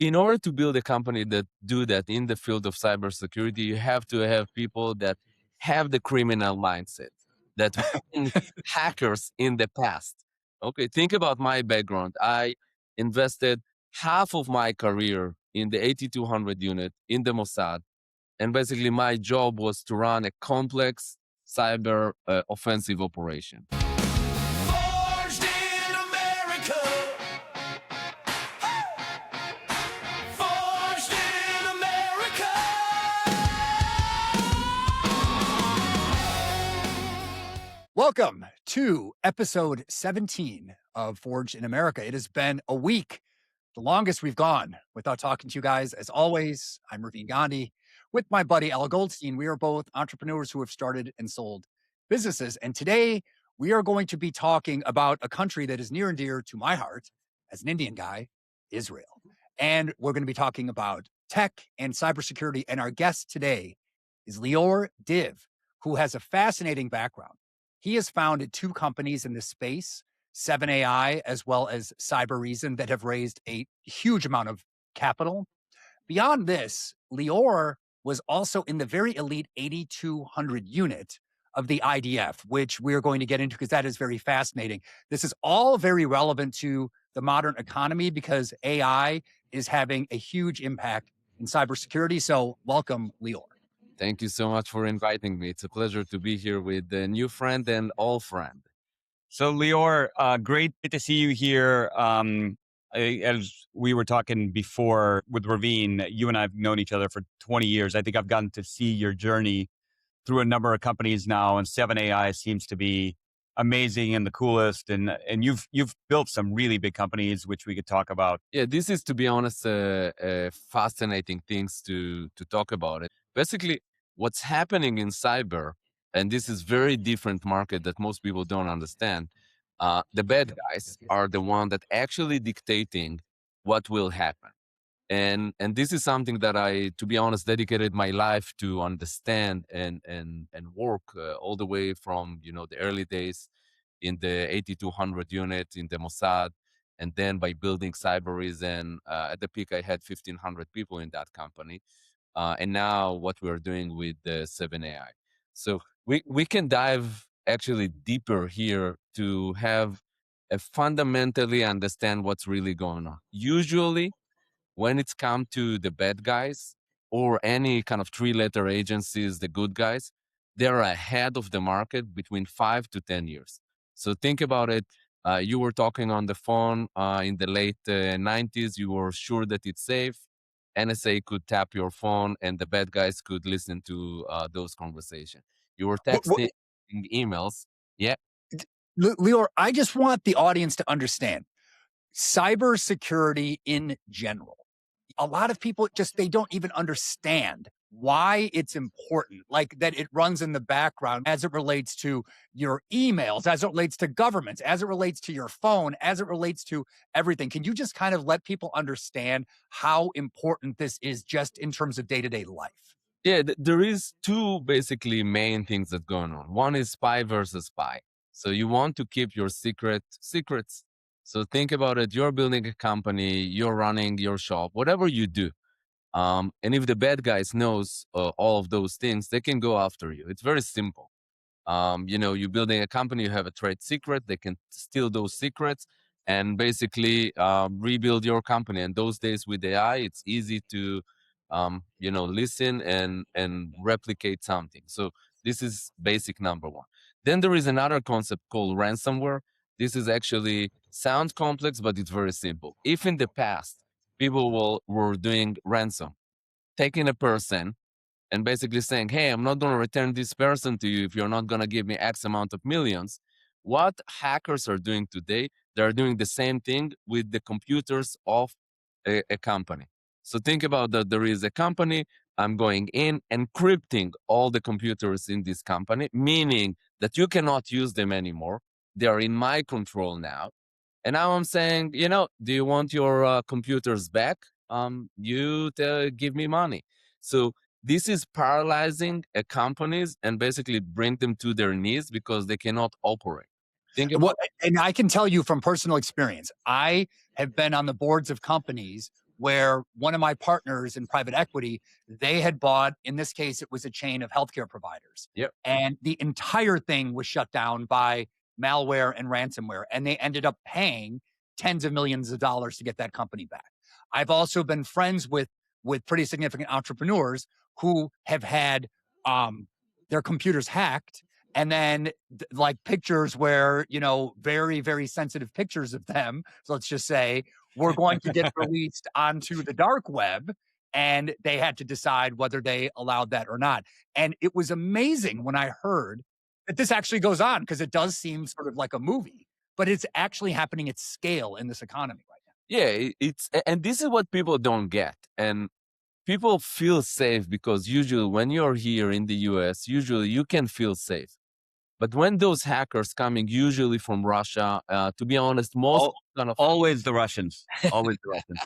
In order to build a company that do that in the field of cybersecurity, you have to have people that have the criminal mindset, that been hackers in the past. Okay, think about my background. I invested half of my career in the 8200 unit in the Mossad. And basically my job was to run a complex cyber offensive operation. Forged in America. Forged in America. Welcome to episode 17 of Forged in America. It has been a week, the longest we've gone without talking to you guys. As always, I'm Ravin Gandhi with my buddy Al Goldstein. We are both entrepreneurs who have started and sold businesses. And today we are going to be talking about a country that is near and dear to my heart as an Indian guy, Israel. And we're going to be talking about tech and cybersecurity. And our guest today is Lior Div, who has a fascinating background. He has founded two companies in this space, 7AI as well as Cybereason, that have raised a huge amount of capital. Beyond this, Lior was also in the very elite 8200 unit of the IDF, which we're going to get into because that is very fascinating. This is all very relevant to the modern economy because AI is having a huge impact in cybersecurity. So welcome, Lior. Thank you so much for inviting me. It's a pleasure to be here with a new friend and old friend. So Lior, great to see you here. As we were talking before with Ravin, you and I have known each other for 20 years. I think I've gotten to see your journey through a number of companies now, and 7AI seems to be amazing and the coolest. And you've built some really big companies, which we could talk about. Yeah, this is, to be honest, fascinating things to talk about it. Basically, what's happening in cyber, and this is very different market that most people don't understand. The bad guys are the one that actually dictating what will happen. And this is something that I, to be honest, dedicated my life to understand and work all the way from, the early days in the 8200 unit in the Mossad. And then by building Cybereason, at the peak, I had 1,500 people in that company. And now what we're doing with the 7AI. So we can dive actually deeper here to have a fundamentally understand what's really going on. Usually, when it's come to the bad guys or any kind of three-letter agencies, the good guys, they're ahead of the market between 5 to 10 years. So think about it. You were talking on the phone in the late 90s. You were sure that it's safe. NSA could tap your phone and the bad guys could listen to those conversations. You were texting emails. Yeah. Lior, I just want the audience to understand cybersecurity in general. A lot of people they don't even understand why it's important, like that it runs in the background as it relates to your emails, as it relates to governments, as it relates to your phone, as it relates to everything. Can you just kind of let people understand how important this is just in terms of day-to-day life? Yeah, there is two basically main things that going on. One is spy versus spy. So you want to keep your secrets. So think about it. You're building a company, you're running your shop, whatever you do. And if the bad guys knows all of those things, they can go after you. It's very simple. You're building a company, you have a trade secret, they can steal those secrets and basically rebuild your company. And those days with AI, it's easy to listen and replicate something. So this is basic number one. Then there is another concept called ransomware. This is actually sounds complex, but it's very simple. If in the past people were doing ransom, taking a person and basically saying, hey, I'm not going to return this person to you if you're not going to give me X amount of millions. What hackers are doing today, they're doing the same thing with the computers of a company. So think about that. There is a company, I'm going in, encrypting all the computers in this company, meaning that you cannot use them anymore. They are in my control now. And now I'm saying, do you want your computers back? Give me money. So this is paralyzing companies and basically bring them to their knees because they cannot operate. And I can tell you from personal experience, I have been on the boards of companies where one of my partners in private equity, they had bought, in this case, it was a chain of healthcare providers. Yep. And the entire thing was shut down by malware and ransomware. And they ended up paying tens of millions of dollars to get that company back. I've also been friends with pretty significant entrepreneurs who have had their computers hacked, and then like pictures where, very, very sensitive pictures of them, so let's just say, were going to get released onto the dark web, and they had to decide whether they allowed that or not. And it was amazing when I heard that this actually goes on, because it does seem sort of like a movie, but it's actually happening at scale in this economy right now. Yeah, and this is what people don't get. And people feel safe because usually when you're here in the US, usually you can feel safe. But when those hackers coming, usually from Russia, to be honest, most kind of Always the Russians. Always the Russians.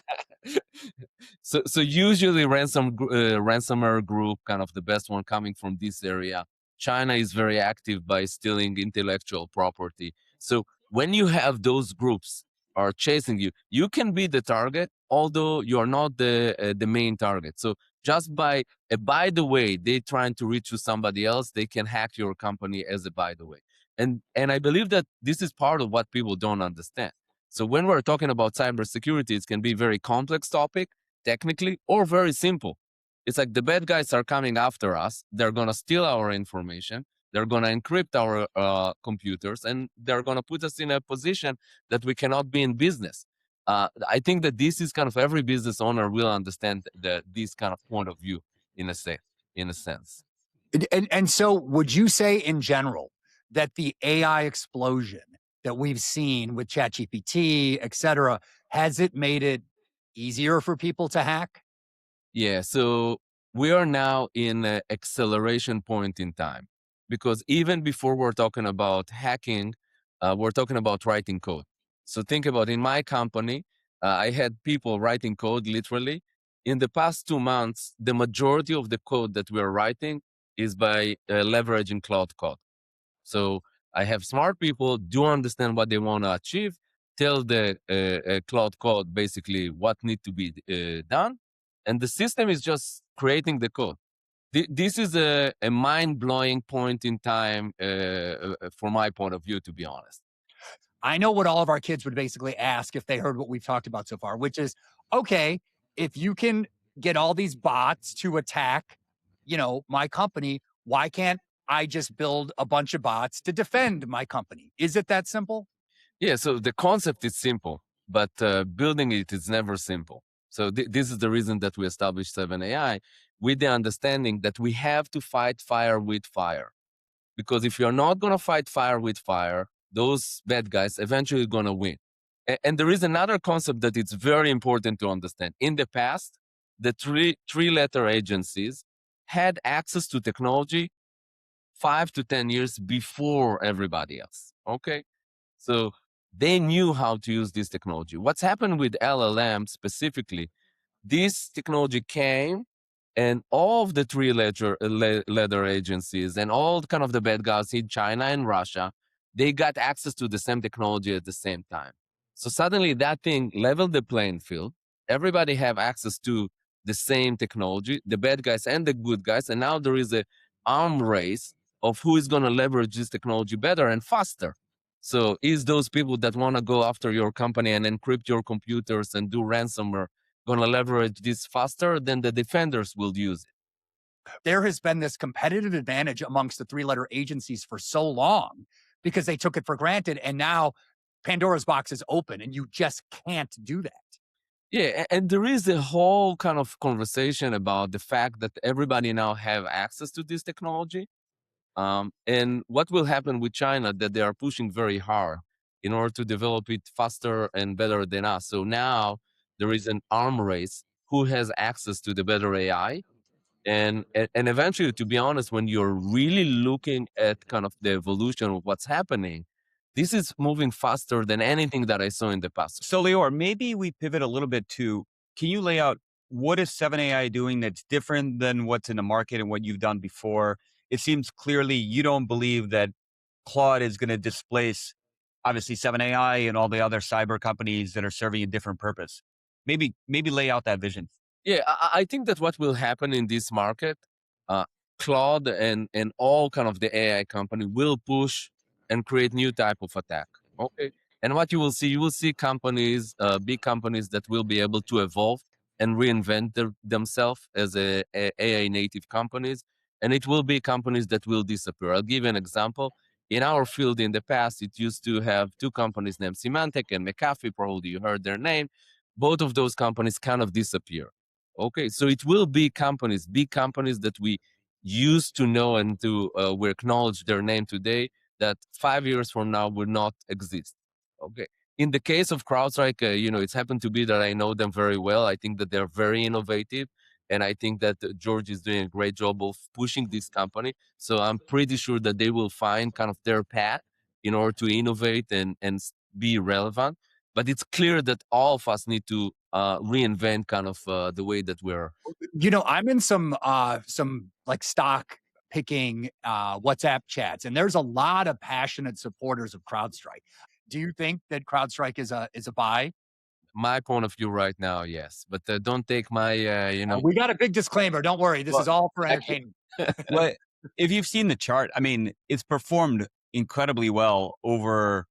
so usually ransomware group, kind of the best one coming from this area. China is very active by stealing intellectual property. So when you have those groups are chasing you, you can be the target, although you are not the main target. So just by the way, they trying to reach to somebody else, they can hack your company as a by the way. And I believe that this is part of what people don't understand. So when we're talking about cybersecurity, it can be a very complex topic, technically, or very simple. It's like the bad guys are coming after us. They're going to steal our information. They're going to encrypt our computers, and they're going to put us in a position that we cannot be in business. I think that this is kind of every business owner will understand this kind of point of view in a sense. And so would you say in general that the AI explosion that we've seen with ChatGPT, et cetera, has it made it easier for people to hack? Yeah, so we are now in an acceleration point in time, because even before we're talking about hacking, we're talking about writing code. So think about in my company, I had people writing code literally. In the past 2 months, the majority of the code that we're writing is by leveraging cloud code. So I have smart people do understand what they want to achieve, tell the cloud code basically what need to be done, and the system is just creating the code. This is a mind-blowing point in time from my point of view, to be honest. I know what all of our kids would basically ask if they heard what we've talked about so far, which is, okay, if you can get all these bots to attack, my company, why can't I just build a bunch of bots to defend my company? Is it that simple? Yeah, so the concept is simple, but building it is never simple. So this is the reason that we established 7AI, with the understanding that we have to fight fire with fire. Because if you're not going to fight fire with fire, those bad guys eventually going to win. And there is another concept that it's very important to understand. In the past, the three-letter agencies had access to technology 5 to 10 years before everybody else. Okay, so they knew how to use this technology. What's happened with LLM specifically, this technology came, and all of the three-letter agencies and all kind of the bad guys in China and Russia, they got access to the same technology at the same time. So suddenly that thing leveled the playing field. Everybody have access to the same technology, the bad guys and the good guys, and now there is a arm race of who is going to leverage this technology better and faster. So is those people that want to go after your company and encrypt your computers and do ransomware going to leverage this faster than the defenders will use it? There has been this competitive advantage amongst the three-letter agencies for so long because they took it for granted. And now Pandora's box is open and you just can't do that. Yeah, and there is a whole kind of conversation about the fact that everybody now have access to this technology. And what will happen with China, that they are pushing very hard in order to develop it faster and better than us. So now there is an arm race who has access to the better AI. And eventually, to be honest, when you're really looking at kind of the evolution of what's happening, this is moving faster than anything that I saw in the past. So Lior, maybe we pivot a little bit to, can you lay out what is 7AI doing that's different than what's in the market and what you've done before? It seems clearly you don't believe that Claude is going to displace, obviously, 7AI and all the other cyber companies that are serving a different purpose. Maybe lay out that vision. Yeah, I think that what will happen in this market, uh, Claude and all kind of the AI company will push and create new type of attack. Okay, and what you will see companies, big companies that will be able to evolve and reinvent themselves as a AI native companies, and it will be companies that will disappear. I'll give you an example. In our field, in the past, it used to have two companies named Symantec and McAfee. Probably you heard their name. Both of those companies kind of disappear. Okay, so it will be companies, big companies that we used to know and to we acknowledge their name today that 5 years from now will not exist. Okay. In the case of CrowdStrike, it's happened to be that I know them very well. I think that they're very innovative, and I think that George is doing a great job of pushing this company. So I'm pretty sure that they will find kind of their path in order to innovate and be relevant. But it's clear that all of us need to reinvent kind of the way that we're. I'm in some like stock picking WhatsApp chats, and there's a lot of passionate supporters of CrowdStrike. Do you think that CrowdStrike is a buy? My point of view right now, yes, but don't take my We got a big disclaimer. Don't worry. This is all for entertainment. Well, if you've seen the chart, I mean, it's performed incredibly well over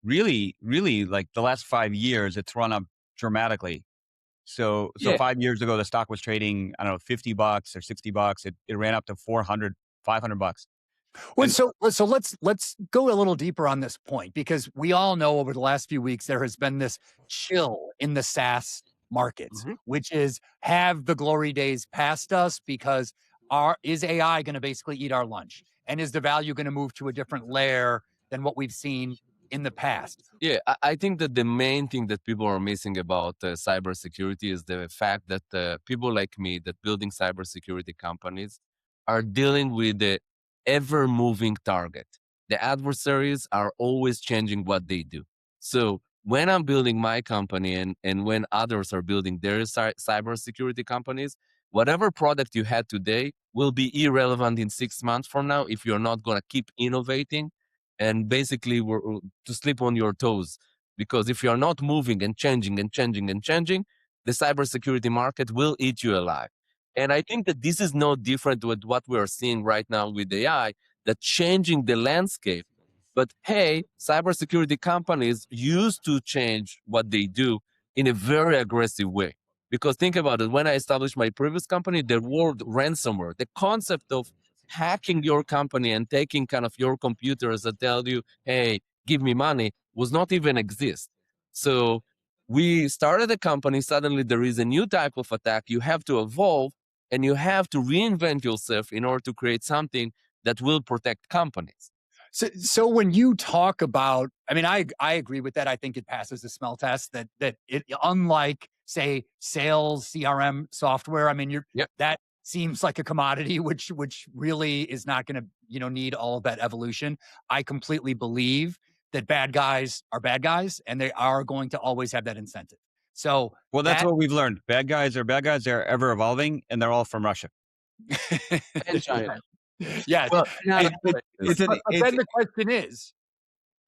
really, really like the last 5 years. It's run up dramatically. So Yeah. 5 years ago, the stock was trading, I don't know, $50 or $60. It ran up to 400, $500. Well, And- so let's go a little deeper on this point, because we all know over the last few weeks there has been this chill in the SaaS markets, Mhm. which is, have the glory days passed us? Because is AI going to basically eat our lunch, and is the value going to move to a different layer than what we've seen in the past? Yeah, I think that the main thing that people are missing about cybersecurity is the fact that people like me that building cybersecurity companies are dealing with the ever moving target. The adversaries are always changing what they do. So when I'm building my company and when others are building their cybersecurity companies, whatever product you had today will be irrelevant in 6 months from now if you're not going to keep innovating and basically to sleep on your toes. Because if you're not moving and changing and changing and changing, the cybersecurity market will eat you alive. And I think that this is no different with what we're seeing right now with AI, that changing the landscape. But hey, cybersecurity companies used to change what they do in a very aggressive way. Because think about it, when I established my previous company, the word ransomware, the concept of hacking your company and taking kind of your computers that tell you, hey, give me money, was not even exist. So we started a company, suddenly there is a new type of attack. You have to evolve and you have to reinvent yourself in order to create something that will protect companies. So when you talk about, I mean, I agree with that. I think it passes the smell test. That it, unlike say sales CRM software, I mean, Yep. that seems like a commodity, which really is not going to need all of that evolution. I completely believe that bad guys are bad guys, and they are going to always have that incentive. So well, that's what we've learned. Bad guys are bad guys. They're ever evolving, and they're all from Russia. And China. Yes. Well, And- it's but then the question is,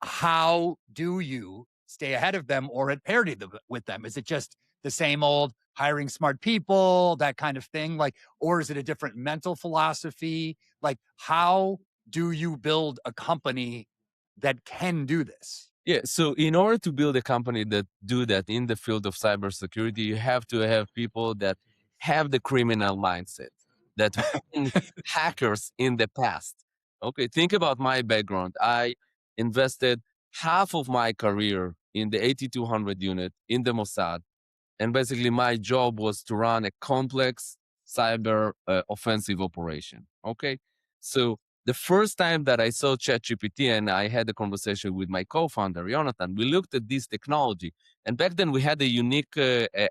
how do you stay ahead of them or at parity with them? Is it just the same old hiring smart people, that kind of thing? Like, or is it a different mental philosophy? Like, how do you build a company that can do this? Yeah, so in order to build a company that do that in the field of cybersecurity, you have to have people that have the criminal mindset, that have been hackers in the past. Okay, think about my background. I invested half of my career in the 8200 unit in the Mossad, and basically my job was to run a complex cyber offensive operation. Okay, so the first time that I saw ChatGPT and I had a conversation with my co-founder Jonathan, we looked at this technology, and back then we had a unique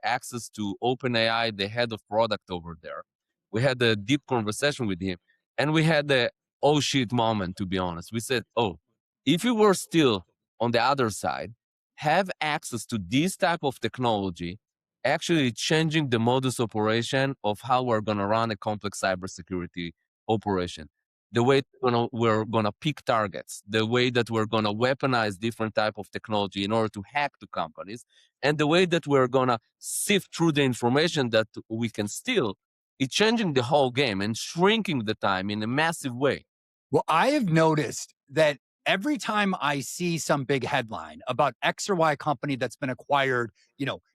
access to OpenAI, the head of product over there. We had a deep conversation with him, and we had a oh shit moment. To be honest, we said, oh, if you were still on the other side, have access to this type of technology, actually changing the modus operation of how we're going to run a complex cybersecurity operation. the way we're gonna pick targets, the way that we're gonna weaponize different type of technology in order to hack the companies, and the way that we're gonna sift through the information that we can steal. It's changing the whole game and shrinking the time in a massive way. Well, I have noticed that every time I see some big headline about X or Y company that's been acquired,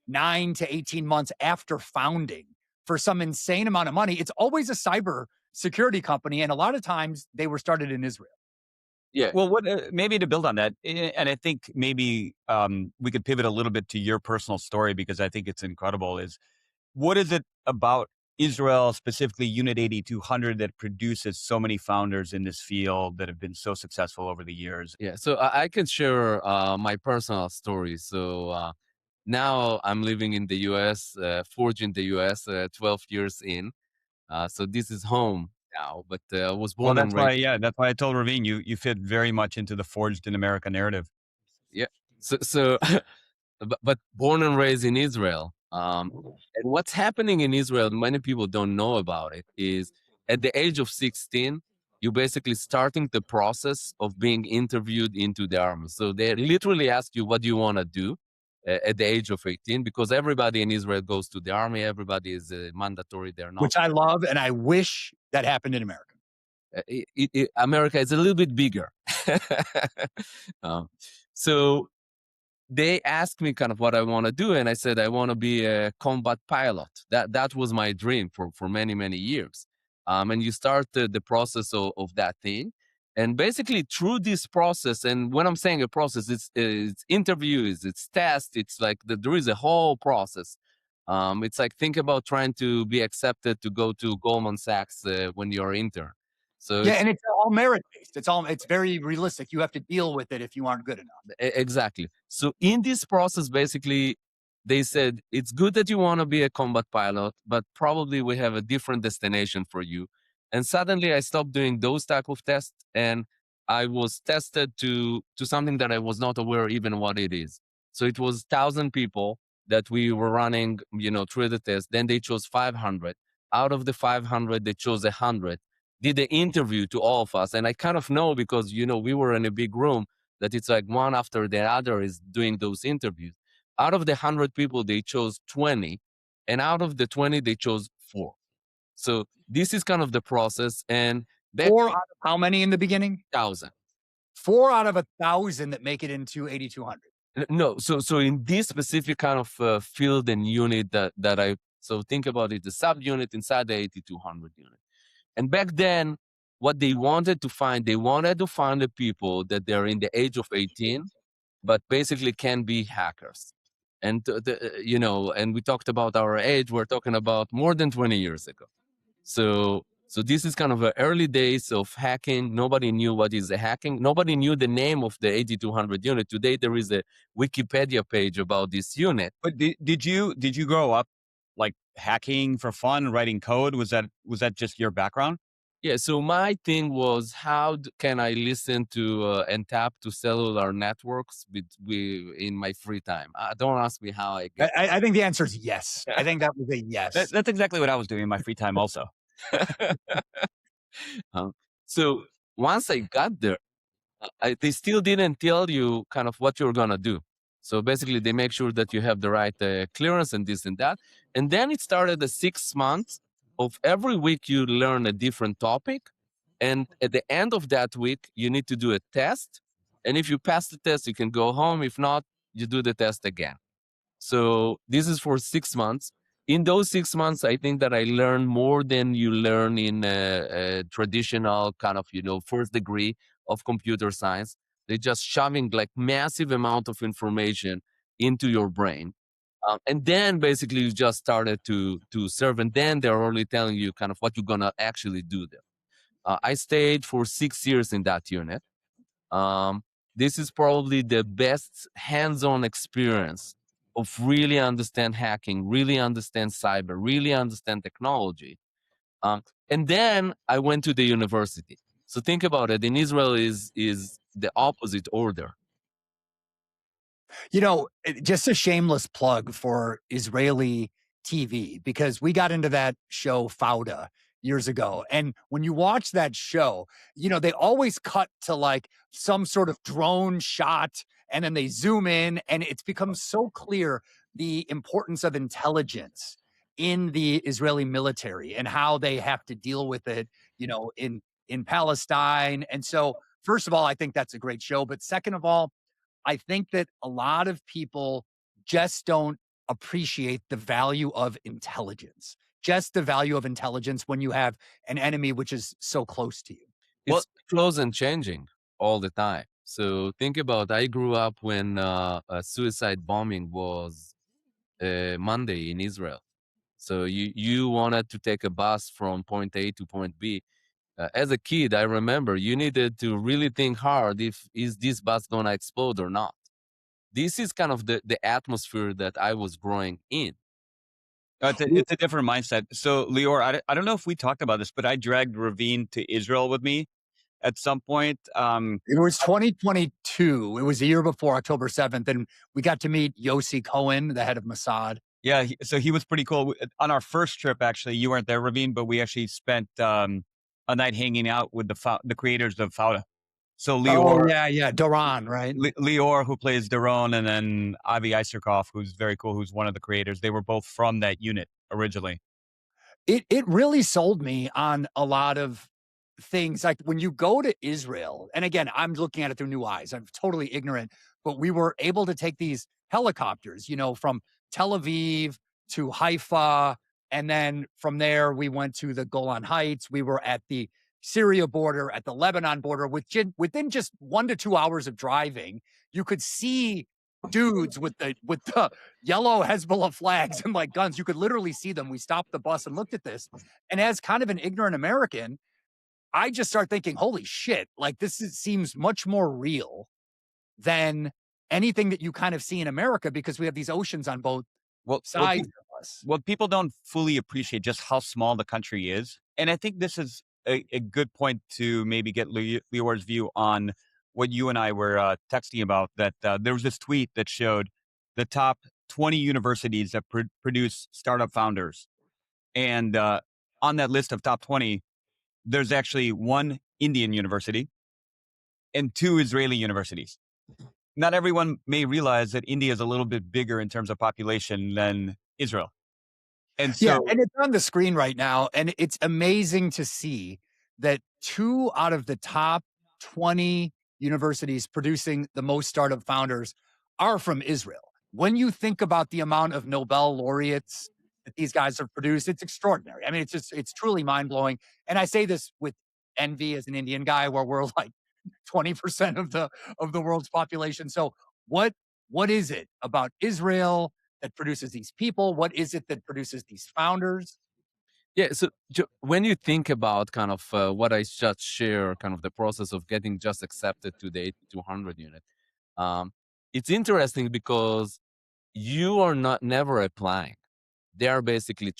9 to 18 months after founding for some insane amount of money, it's always a cyber security company. And a lot of times they were started in Israel. Yeah. Well, what maybe to build on that, and I think maybe we could pivot a little bit to your personal story because I think it's incredible. Is what is it about Israel, specifically Unit 8200, that produces so many founders in this field that have been so successful over the years? Yeah, so I can share my personal story. So now I'm living in the US, Forge in the US, 12 years in. So this is home now, but I was Well, born and raised. that's why I told Ravin you fit very much into the Forged in America narrative. Yeah. So but born and raised in Israel. And what's happening in Israel, many people don't know about it, is at the age of 16, you basically starting the process of being interviewed into the army. So they literally ask you, what do you want to do at the age of 18? Because everybody in Israel goes to the army. Everybody is mandatory. They're not. Which I love, and I wish that happened in America. America is a little bit bigger. Um, so they asked me kind of what I want to do, and I said I want to be a combat pilot. That was my dream for many years. And you start the process of that thing, and basically through this process. And when I'm saying a process, it's interviews, it's tests, it's like there is a whole process. It's like think about trying to be accepted to go to Goldman Sachs when you're intern. So Yeah, and it's all merit based. It's very realistic. You have to deal with it if you aren't good enough. Exactly. So in this process, basically, they said it's good that you want to be a combat pilot, but probably we have a different destination for you. And suddenly, I stopped doing those type of tests, and I was tested to something that I was not aware even what it is. So it was 1,000 people that we were running, through the test. Then they chose 500. Out of the 500, they chose 100. Did the interview to all of us, and I kind of know because we were in a big room that it's like one after the other is doing those interviews. Out of the 100 people, they chose 20, and out of the 20, they chose 4. So this is kind of the process. And back 4 out of how many in the beginning? 1,000. 4 out of 1,000 that make it into 8,200. No, so in this specific kind of field and unit that I so think about it, the subunit inside the 8,200 unit. And back then, what they wanted to find the people that they're in the age of 18, but basically can be hackers. And and we talked about our age. We're talking about more than 20 years ago. So this is kind of the early days of hacking. Nobody knew what is a hacking. Nobody knew the name of the 8,200 unit. Today there is a Wikipedia page about this unit. But did you grow up like hacking for fun, writing code? Was that just your background? Yeah, so my thing was can I listen to and tap to cellular networks in my free time? Don't ask me how I get. I think the answer is yes. I think that was a yes. That's exactly what I was doing in my free time also. Um, so once I got there, they still didn't tell you kind of what you're gonna do. So basically, they make sure that you have the right clearance and this and that. And then it started the 6 months of every week you learn a different topic. And at the end of that week, you need to do a test. And if you pass the test, you can go home. If not, you do the test again. So this is for 6 months. In those 6 months, I think that I learned more than you learn in a traditional kind of, first degree of computer science. They're just shoving like massive amount of information into your brain. And then basically you just started to serve. And then they're only telling you kind of what you're going to actually do there. I stayed for 6 years in that unit. This is probably the best hands-on experience of really understand hacking, really understand cyber, really understand technology. And then I went to the university. So think about it. In Israel is the opposite order. Just a shameless plug for Israeli TV, because we got into that show Fauda years ago. And when you watch that show, they always cut to like some sort of drone shot and then they zoom in, and it's become so clear the importance of intelligence in the Israeli military and how they have to deal with it, in Palestine. And so, first of all, I think that's a great show. But second of all, I think that a lot of people just don't appreciate the value of intelligence, just the value of intelligence when you have an enemy which is so close to you. It's close and changing all the time. So think about, I grew up when a suicide bombing was Monday in Israel. So you wanted to take a bus from point A to point B. As a kid, I remember you needed to really think hard if is this bus gonna explode or not. This is kind of the atmosphere that I was growing in. It's a different mindset. So, Lior, I don't know if we talked about this, but I dragged Ravin to Israel with me at some point. It was 2022. It was the year before October 7th. And we got to meet Yossi Cohen, the head of Mossad. Yeah, so he was pretty cool. On our first trip, actually, you weren't there, Ravin, but we actually spent a night hanging out with the creators of Fauda. So Lior, yeah, Doron, right? Lior, who plays Daron, and then Avi Iserkov, who's very cool, who's one of the creators. They were both from that unit originally. It really sold me on a lot of things. Like when you go to Israel, and again, I'm looking at it through new eyes. I'm totally ignorant, but we were able to take these helicopters, from Tel Aviv to Haifa. And then from there, we went to the Golan Heights. We were at the Syria border, at the Lebanon border. Within just 1 to 2 hours of driving, you could see dudes with the yellow Hezbollah flags and like guns. You could literally see them. We stopped the bus and looked at this. And as kind of an ignorant American, I just start thinking, holy shit, like seems much more real than anything that you kind of see in America because we have these oceans on both sides of us. Well, people don't fully appreciate just how small the country is. And I think this is a good point to maybe get Lior's view on what you and I were texting about, that there was this tweet that showed the top 20 universities that produce startup founders. And on that list of top 20, there's actually one Indian university and 2 Israeli universities. Not everyone may realize that India is a little bit bigger in terms of population than Israel. And so, and it's on the screen right now. And it's amazing to see that 2 out of the top 20 universities producing the most startup founders are from Israel. When you think about the amount of Nobel laureates that these guys have produced, it's extraordinary. I mean, it's truly mind blowing. And I say this with envy as an Indian guy, where we're like 20% of the world's population. So what is it about Israel that produces these people? What is it that produces these founders? Yeah, so when you think about kind of what I just share, kind of the process of getting just accepted to the 8200 unit, it's interesting because you are not never applying. They are basically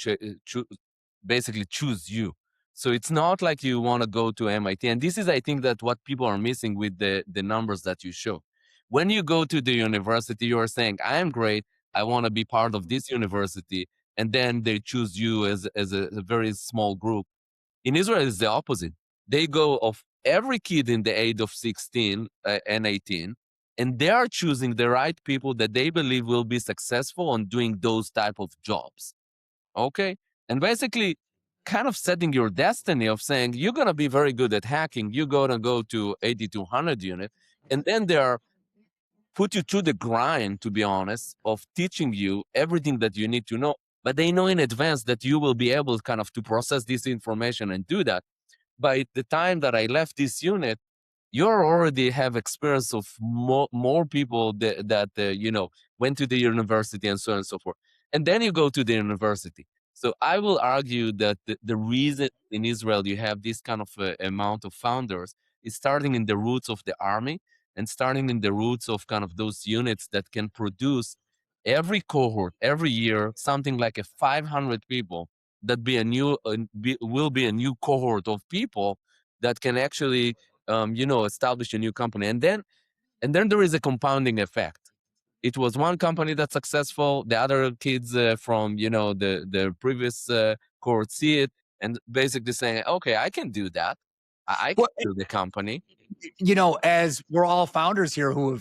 basically choose you. So it's not like you want to go to MIT. And this is, I think, that what people are missing with the numbers that you show. When you go to the university, you are saying, I am great. I want to be part of this university. And then they choose you as a very small group. In Israel, it's the opposite. They go of every kid in the age of 16 and 18, and they are choosing the right people that they believe will be successful on doing those type of jobs. Okay? And basically kind of setting your destiny of saying, you're going to be very good at hacking. You're going to go to 8200 unit. And then they are put you to the grind, to be honest, of teaching you everything that you need to know. But they know in advance that you will be able kind of to process this information and do that. By the time that I left this unit, you already have experience of more people that went to the university and so on and so forth. And then you go to the university. So I will argue that the reason in Israel you have this kind of amount of founders is starting in the roots of the army and starting in the roots of kind of those units that can produce every cohort, every year, something like 500 people that will be a new cohort of people that can actually establish a new company. And then there is a compounding effect. It was one company that's successful. The other kids from the previous cohort see it, and basically saying, okay, I can do that. I can Well, do the company. as we're all founders here who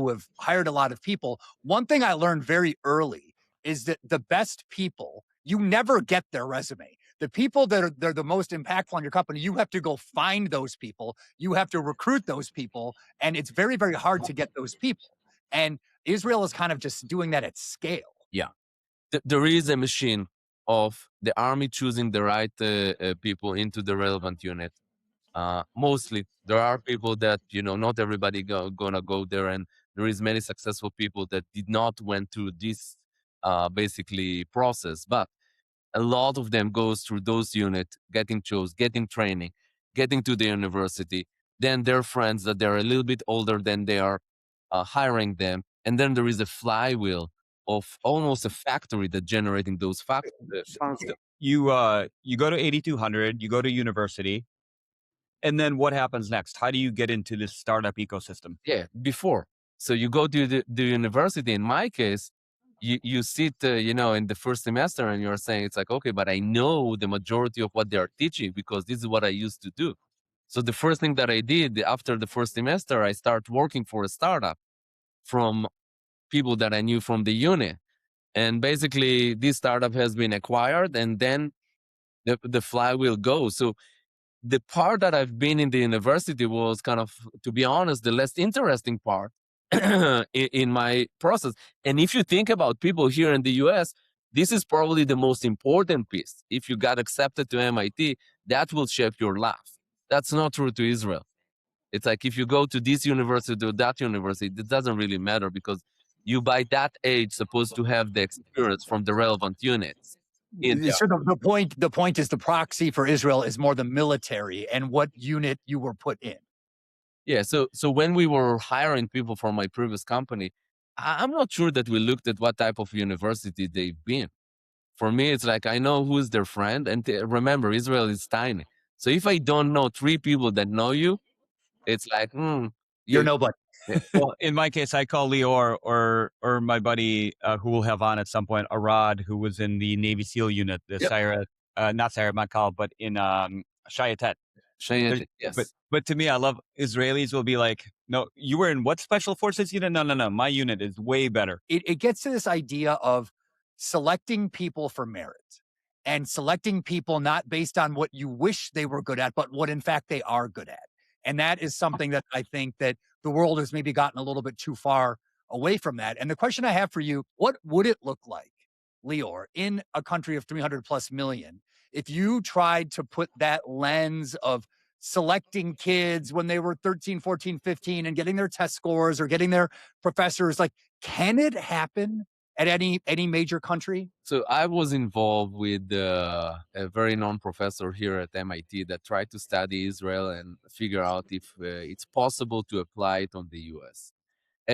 have hired a lot of people, one thing I learned very early is that the best people, you never get their resume. The people that are they're the most impactful on your company, you have to go find those people. You have to recruit those people, and it's very, very hard to get those people. And Israel is kind of just doing that at scale. Yeah. There is a machine of the army choosing the right people into the relevant unit. Mostly, there are people that not everybody gonna go there, and there is many successful people that did not went through this basically process, but a lot of them goes through those units, getting chose, getting training, getting to the university. Then their friends that they're a little bit older than they are hiring them, and then there is a flywheel of almost a factory that generating those funds. You go to 8200, you go to university, and then what happens next? How do you get into this startup ecosystem? Yeah, before. So you go to the university. In my case, you sit, in the first semester, and you're saying it's like, okay, but I know the majority of what they are teaching because this is what I used to do. So the first thing that I did after the first semester, I start working for a startup from people that I knew from the unit, and basically this startup has been acquired, and then the flywheel goes. So the part that I've been in the university was kind of, to be honest, the less interesting part in my process. And if you think about people here in the US, this is probably the most important piece. If you got accepted to MIT, that will shape your life. That's not true to Israel. It's like if you go to this university or that university, it doesn't really matter because you by that age supposed to have the experience from the relevant units in there. So the point is the proxy for Israel is more the military and what unit you were put in. Yeah, so when we were hiring people from my previous company, I'm not sure that we looked at what type of university they've been. For me, it's like I know who's their friend, and remember, Israel is tiny. So if I don't know three people that know you, it's like, You're you, nobody. Well, in my case, I call Lior or my buddy who we'll have on at some point, Arad, who was in the Navy SEAL unit, the Yep. not Sayeret Matkal, but in Shayatet. Shayette, But yes. but to me, I love Israelis will be like, no, you were in what special forces unit? No. My unit is way better. It gets to this idea of selecting people for merit and selecting people not based on what you wish they were good at, but what in fact they are good at. And that is something that I think that the world has maybe gotten a little bit too far away from that. And the question I have for you, what would it look like, Lior, in a country of 300 plus million, if you tried to put that lens of selecting kids when they were 13, 14, 15 and getting their test scores or getting their professors, like, can it happen at any major country? So I was involved with a very known professor here at MIT that tried to study Israel and figure out if it's possible to apply it on the US.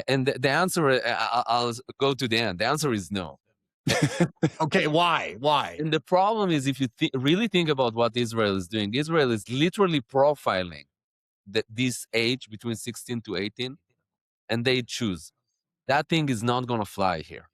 And the answer, I'll go to the end. The answer is no. Okay, why? And the problem is, if you really think about what Israel is doing, Israel is literally profiling this age between 16 to 18, and they choose. That thing is not going to fly here.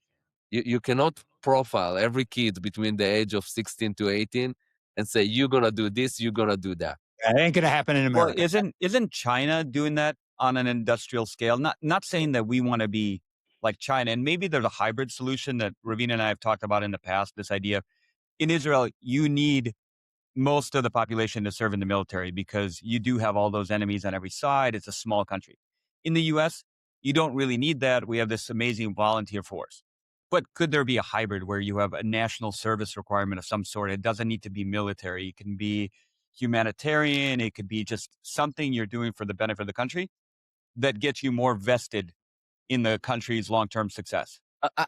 You cannot profile every kid between the age of 16 to 18 and say, you're going to do this, you're going to do that. It ain't gonna happen in Well, America. isn't China doing that on an industrial scale? Not saying that we want to be like China, and maybe there's a hybrid solution that Ravin and I have talked about in the past. This idea in Israel, you need most of the population to serve in the military because you do have all those enemies on every side. It's a small country. In the US, you don't really need that. We have this amazing volunteer force. But could there be a hybrid where you have a national service requirement of some sort? It doesn't need to be military. It can be humanitarian. It could be just something you're doing for the benefit of the country that gets you more vested in the country's long-term success.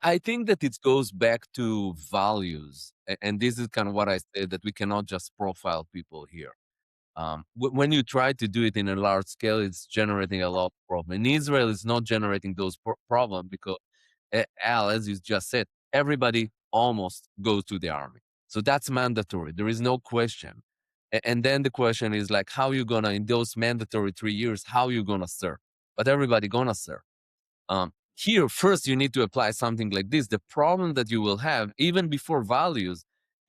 I think that it goes back to values. And this is kind of what I said, that we cannot just profile people here. When you try to do it in a large scale, it's generating a lot of problem. In Israel, it's not generating those problems because, Al, as you just said, everybody almost goes to the army. So that's mandatory. There is no question. And then the question is like, how you gonna, in those mandatory 3 years, how you gonna serve? But everybody gonna serve. Here, first, you need to apply something like this. The problem that you will have, even before values,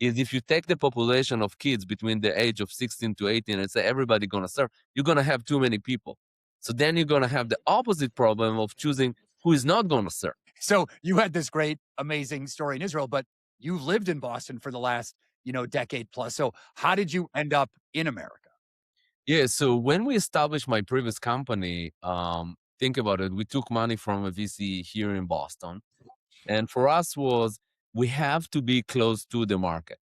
is if you take the population of kids between the age of 16 to 18 and say everybody gonna serve, you're gonna have too many people. So then you're gonna have the opposite problem of choosing who is not gonna serve. So you had this great, amazing story in Israel, but you lived in Boston for the last, decade plus. So how did you end up in America? Yeah, so when we established my previous company, think about it, we took money from a VC here in Boston. And for us was we have to be close to the market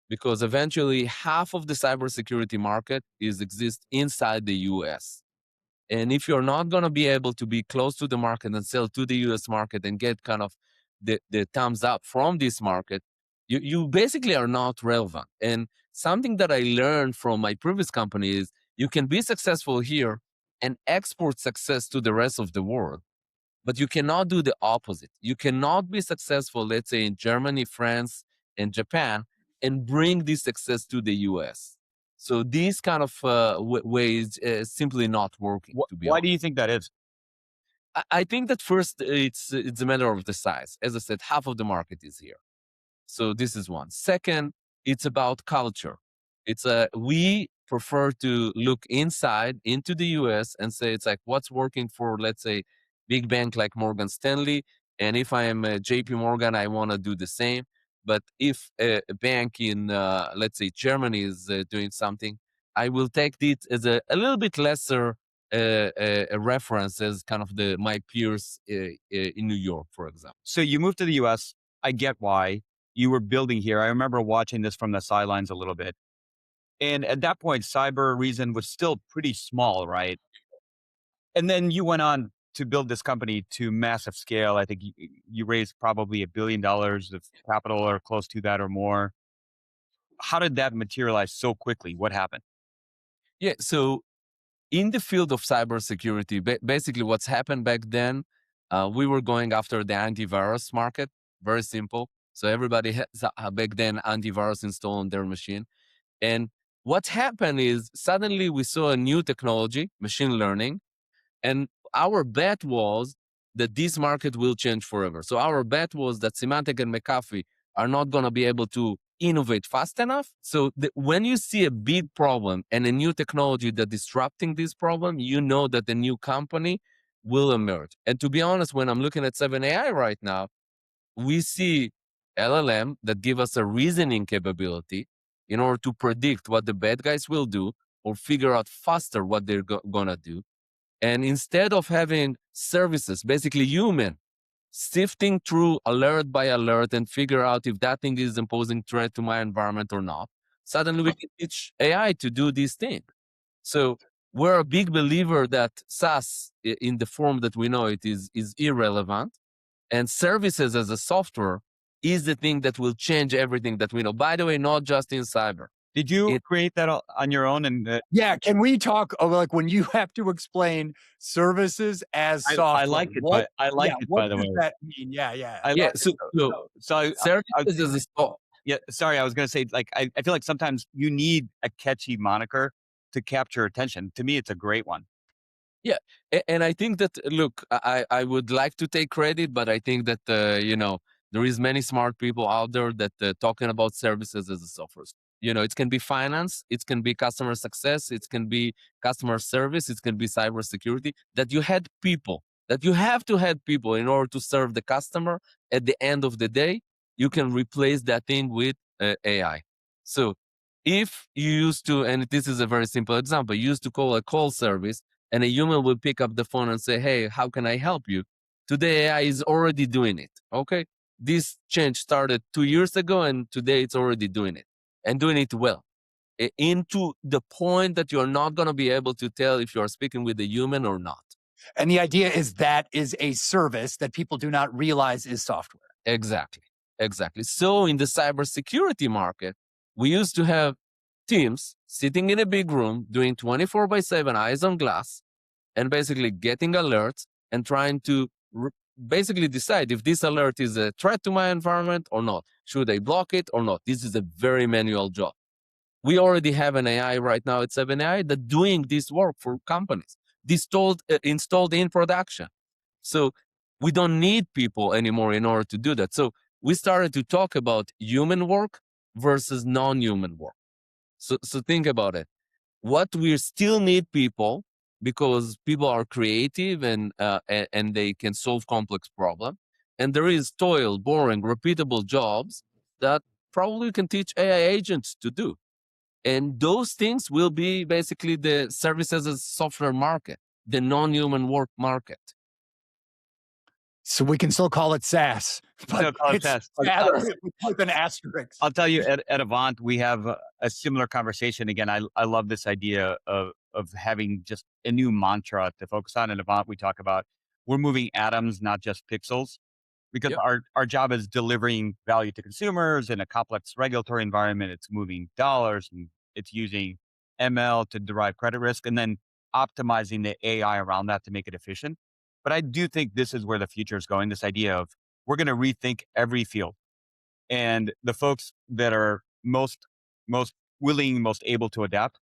because eventually half of the cybersecurity market is exists inside the US. And if you're not going to be able to be close to the market and sell to the US market and get kind of the thumbs up from this market, you basically are not relevant. And something that I learned from my previous company is you can be successful here and export success to the rest of the world, but you cannot do the opposite. You cannot be successful, let's say, in Germany, France, and Japan, and bring this success to the US. So these kind of ways simply not working. To be Why honest, do you think that is? I think that first it's a matter of the size. As I said, half of the market is here. So this is one. Second, it's about culture. We prefer to look inside into the US and say it's like what's working for, let's say, big bank like Morgan Stanley. And if I am JP Morgan, I want to do the same. But if a bank in, let's say, Germany is doing something, I will take it as a little bit lesser a reference as kind of my peers in New York, for example. So you moved to the US. I get why you were building here. I remember watching this from the sidelines a little bit. And at that point, Cybereason was still pretty small, right? And then you went on to build this company to massive scale. I think you raised probably $1 billion of capital or close to that or more. How did that materialize so quickly? What happened? Yeah, so in the field of cybersecurity, basically what's happened back then, we were going after the antivirus market. Very simple. So everybody has back then antivirus installed on their machine. And what happened is suddenly we saw a new technology, machine learning, and our bet was that this market will change forever. So our bet was that Symantec and McAfee are not going to be able to innovate fast enough. So when you see a big problem and a new technology that disrupting this problem, you know that the new company will emerge. And to be honest, when I'm looking at 7AI right now, we see LLM that give us a reasoning capability in order to predict what the bad guys will do or figure out faster what they're gonna do. And instead of having services, basically human, sifting through alert by alert and figure out if that thing is imposing threat to my environment or not, suddenly we can teach AI to do this thing. So we're a big believer that SaaS in the form that we know it is irrelevant. And services as a software is the thing that will change everything that we know. By the way, not just in cyber. Did you create that on your own? And Yeah, can we talk like when you have to explain services as software? I like it. What, I like it. By the way, what does that mean? Yeah. Yeah, services as a yeah. Sorry, I was going to say I feel like sometimes you need a catchy moniker to capture attention. To me, it's a great one. Yeah, and I think that look, I would like to take credit, but I think that there is many smart people out there that talking about services as a software. It can be finance, it can be customer success, it can be customer service, it can be cybersecurity. That you had people, that you have to have people in order to serve the customer. At the end of the day, you can replace that thing with AI. So if you used to, and this is a very simple example, you used to call a call service and a human will pick up the phone and say, hey, how can I help you? Today, AI is already doing it. Okay. This change started 2 years ago and today it's already doing it and doing it well. Into the point that you're not going to be able to tell if you're speaking with a human or not. And the idea is that is a service that people do not realize is software. Exactly. So in the cybersecurity market, we used to have teams sitting in a big room doing 24/7 eyes on glass and basically getting alerts and trying to basically decide if this alert is a threat to my environment or not. Should I block it or not? This is a very manual job. We already have an AI right now at 7AI that doing this work for companies, installed in production. So we don't need people anymore in order to do that. So we started to talk about human work versus non-human work. So think about it. What we still need people, because people are creative and they can solve complex problems. And there is toil, boring, repeatable jobs that probably can teach AI agents to do. And those things will be basically the services as software market, the non-human work market. So we can still call it SaaS, but Still call it it's SaaS. SaaS with an asterisk. I'll tell you, at Avant, we have a similar conversation. Again, I love this idea of having just a new mantra to focus on. At Avant, we talk about we're moving atoms, not just pixels, because Yep. our job is delivering value to consumers in a complex regulatory environment. It's moving dollars and it's using ML to derive credit risk and then optimizing the AI around that to make it efficient. But I do think this is where the future is going. This idea of we're going to rethink every field, and the folks that are most willing, most able to adapt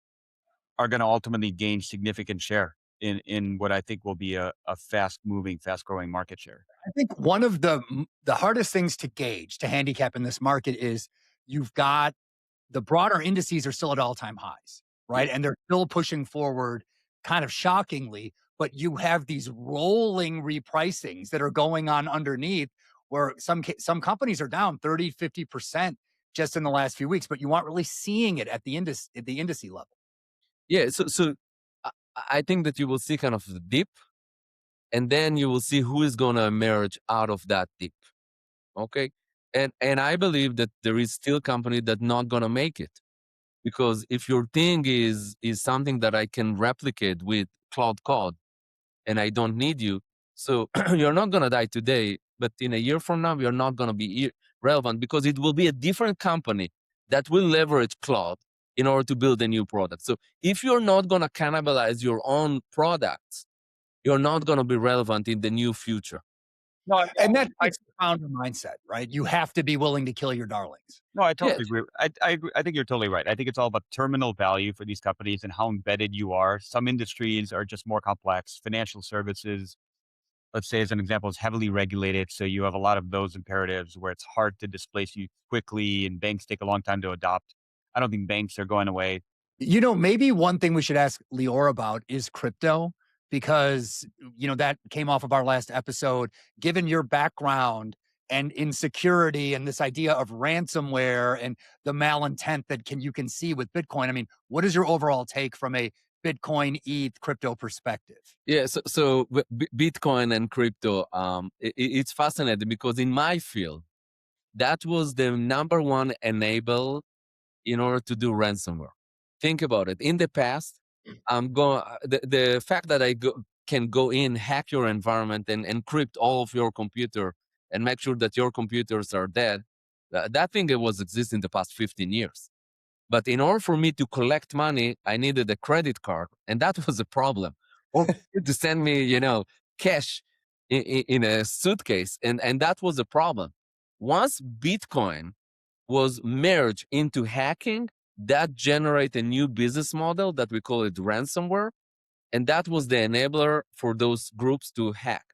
are going to ultimately gain significant share in what I think will be a fast moving, fast growing market share. I think one of the hardest things to gauge, to handicap in this market is you've got the broader indices are still at all-time highs, right? And they're still pushing forward kind of shockingly, but you have these rolling repricings that are going on underneath where some companies are down 30, 50% just in the last few weeks, but you aren't really seeing it at the index level. Yeah. So I think that you will see kind of the dip, and then you will see who is going to emerge out of that dip. Okay. And I believe that there is still company that not going to make it, because if your thing is something that I can replicate with cloud code and I don't need you, so you're not going to die today, but in a year from now, you're not going to be relevant, because it will be a different company that will leverage cloud in order to build a new product. So if you're not going to cannibalize your own products, you're not going to be relevant in the new future. No, And that takes the founder mindset, right? You have to be willing to kill your darlings. no, I totally Yes. agree. I agree. I think you're totally right. I think it's all about terminal value for these companies and how embedded you are. Some industries are just more complex. Financial services, let's say as an example, is heavily regulated. So you have a lot of those imperatives where it's hard to displace you quickly and banks take a long time to adopt. I don't think banks are going away. You know, maybe one thing we should ask Lior about is crypto, because, you know, that came off of our last episode. Given your background and insecurity and this idea of ransomware and the malintent that you can see with Bitcoin, I mean, what is your overall take from a Bitcoin, ETH, crypto perspective? Yeah, so Bitcoin and crypto, it's fascinating, because in my field, that was the number one enable in order to do ransomware. Think about it. In the past, the fact that can go in, hack your environment, and encrypt all of your computer and make sure that your computers are dead. That thing was existing the past 15 years. But in order for me to collect money, I needed a credit card, and that was a problem. Or to send me, cash in a suitcase, and that was a problem. Once Bitcoin was merged into hacking, that generated a new business model that we call it ransomware, and that was the enabler for those groups to hack.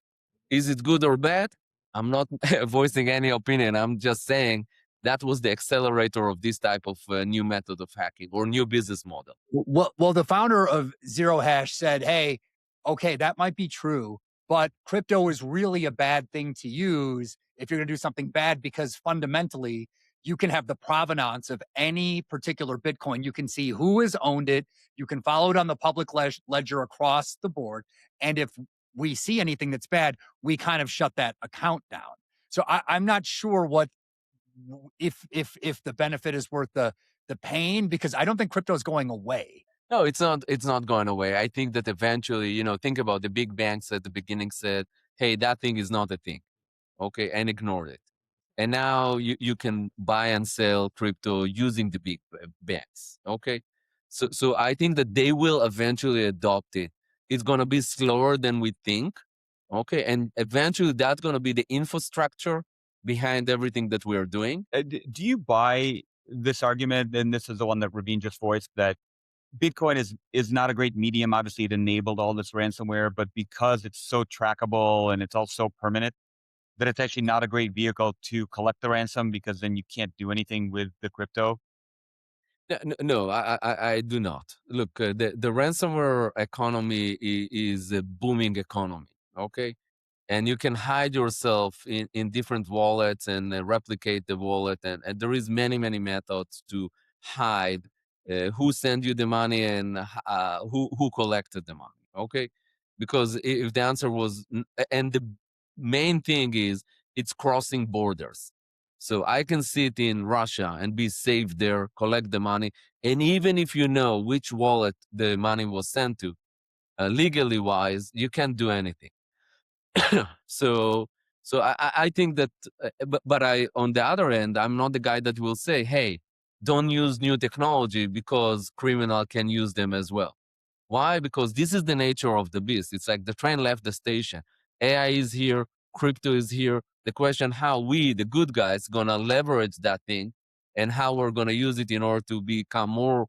Is it good or bad? I'm not voicing any opinion. I'm just saying that was the accelerator of this type of new method of hacking or new business model. Well, the founder of Zero Hash said, hey, okay, that might be true, but crypto is really a bad thing to use if you're going to do something bad, because fundamentally, you can have the provenance of any particular Bitcoin. You can see who has owned it. You can follow it on the public ledger across the board. And if we see anything that's bad, we kind of shut that account down. So I'm not sure if the benefit is worth the pain, because I don't think crypto is going away. No, it's not. It's not going away. I think that eventually, think about the big banks at the beginning said, "Hey, that thing is not a thing," okay, and ignored it. And now you can buy and sell crypto using the big banks. Okay, so I think that they will eventually adopt it. It's gonna be slower than we think. Okay, and eventually that's gonna be the infrastructure behind everything that we are doing. Do you buy this argument? And this is the one that Ravin just voiced, that Bitcoin is not a great medium. Obviously, it enabled all this ransomware, but because it's so trackable and it's all so permanent, that it's actually not a great vehicle to collect the ransom because then you can't do anything with the crypto? No, I do not. Look, the ransomware economy is a booming economy. Okay, and you can hide yourself in different wallets and replicate the wallet, and there is many methods to hide who sent you the money and who collected the money. Okay, because if the answer was and the main thing is it's crossing borders. So I can sit in Russia and be safe there, collect the money, and even if you know which wallet the money was sent to, legally wise, you can't do anything. so I think that but I, on the other end, I'm not the guy that will say, hey, don't use new technology because criminal can use them as well. Why? Because this is the nature of the beast. It's like the train left the station. AI is here, crypto is here. The question how we, the good guys, gonna leverage that thing and how we're gonna use it in order to become more,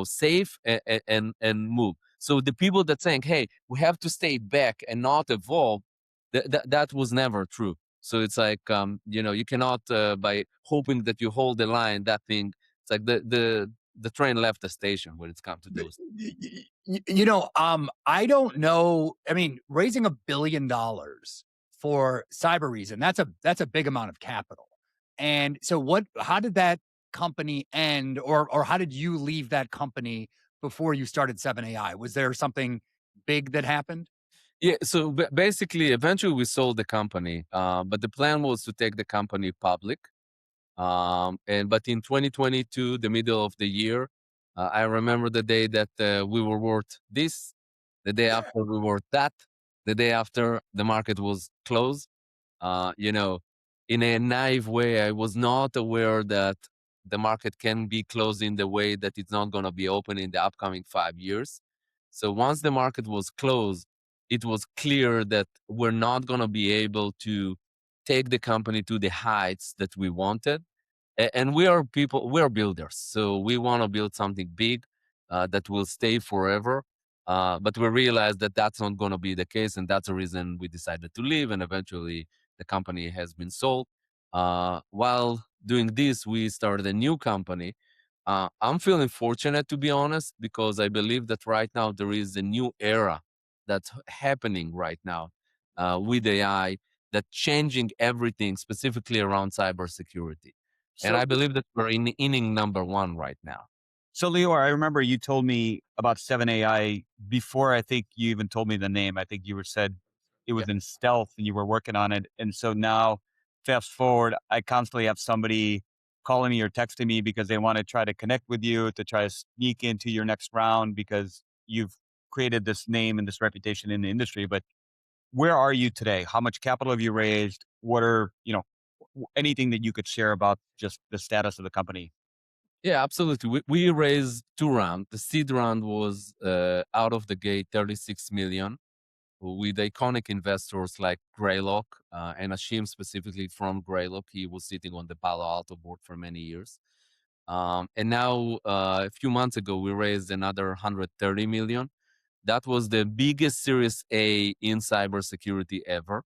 safe and move. So the people that saying, hey, we have to stay back and not evolve, that was never true. So it's like, you cannot, by hoping that you hold the line, that thing, it's like the train left the station when it's come to those. I don't know. I mean, raising $1 billion for Cybereason, that's a big amount of capital. And so how did that company end, or how did you leave that company before you started 7AI? Was there something big that happened? Yeah, so basically, eventually we sold the company, but the plan was to take the company public. But in 2022, the middle of the year, I remember the day that we were worth this, the day after we were that, the day after the market was closed. Uh, you know, in a naive way, I was not aware that the market can be closed in the way that it's not going to be open in the upcoming 5 years. So once the market was closed, it was clear that we're not going to be able to take the company to the heights that we wanted. And we are people, we are builders. So we want to build something big that will stay forever. But we realized that that's not going to be the case. And that's the reason we decided to leave. And eventually the company has been sold. While doing this, we started a new company. I'm feeling fortunate, to be honest, because I believe that right now there is a new era that's happening right now with AI that's changing everything, specifically around cybersecurity. And So, I believe that we're in inning number one right now. so Lior, I remember you told me about 7AI before I think you even told me the name. I think you were said it Yeah. was in stealth and you were working on it. And so now, fast forward, I constantly have somebody calling me or texting me because they want to try to connect with you to try to sneak into your next round because you've created this name and this reputation in the industry. But where are you today? How much capital have you raised? What are, anything that you could share about just the status of the company? Yeah, absolutely. We raised two rounds. The seed round was out of the gate 36 million with iconic investors like Greylock and Ashim specifically from Greylock. He was sitting on the Palo Alto board for many years. And now, a few months ago, we raised another 130 million. That was the biggest Series A in cybersecurity ever.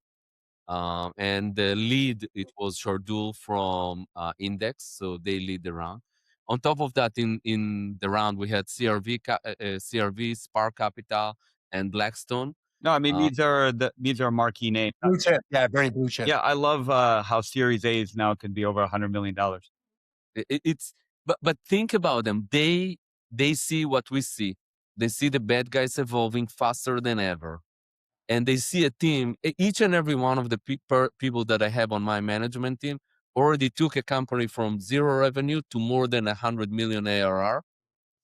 And the lead, it was Shardul from Index, so they lead the round. On top of that, in the round, we had CRV, Spark Capital, and Blackstone. No, I mean Uh, these are marquee names. Blue chip. Yeah, very blue chip. Yeah, I love how Series A's now can be over $100 million. it's but think about them. They see what we see. They see the bad guys evolving faster than ever, and they see a team. Each and every one of the people that I have on my management team already took a company from zero revenue to more than 100 million ARR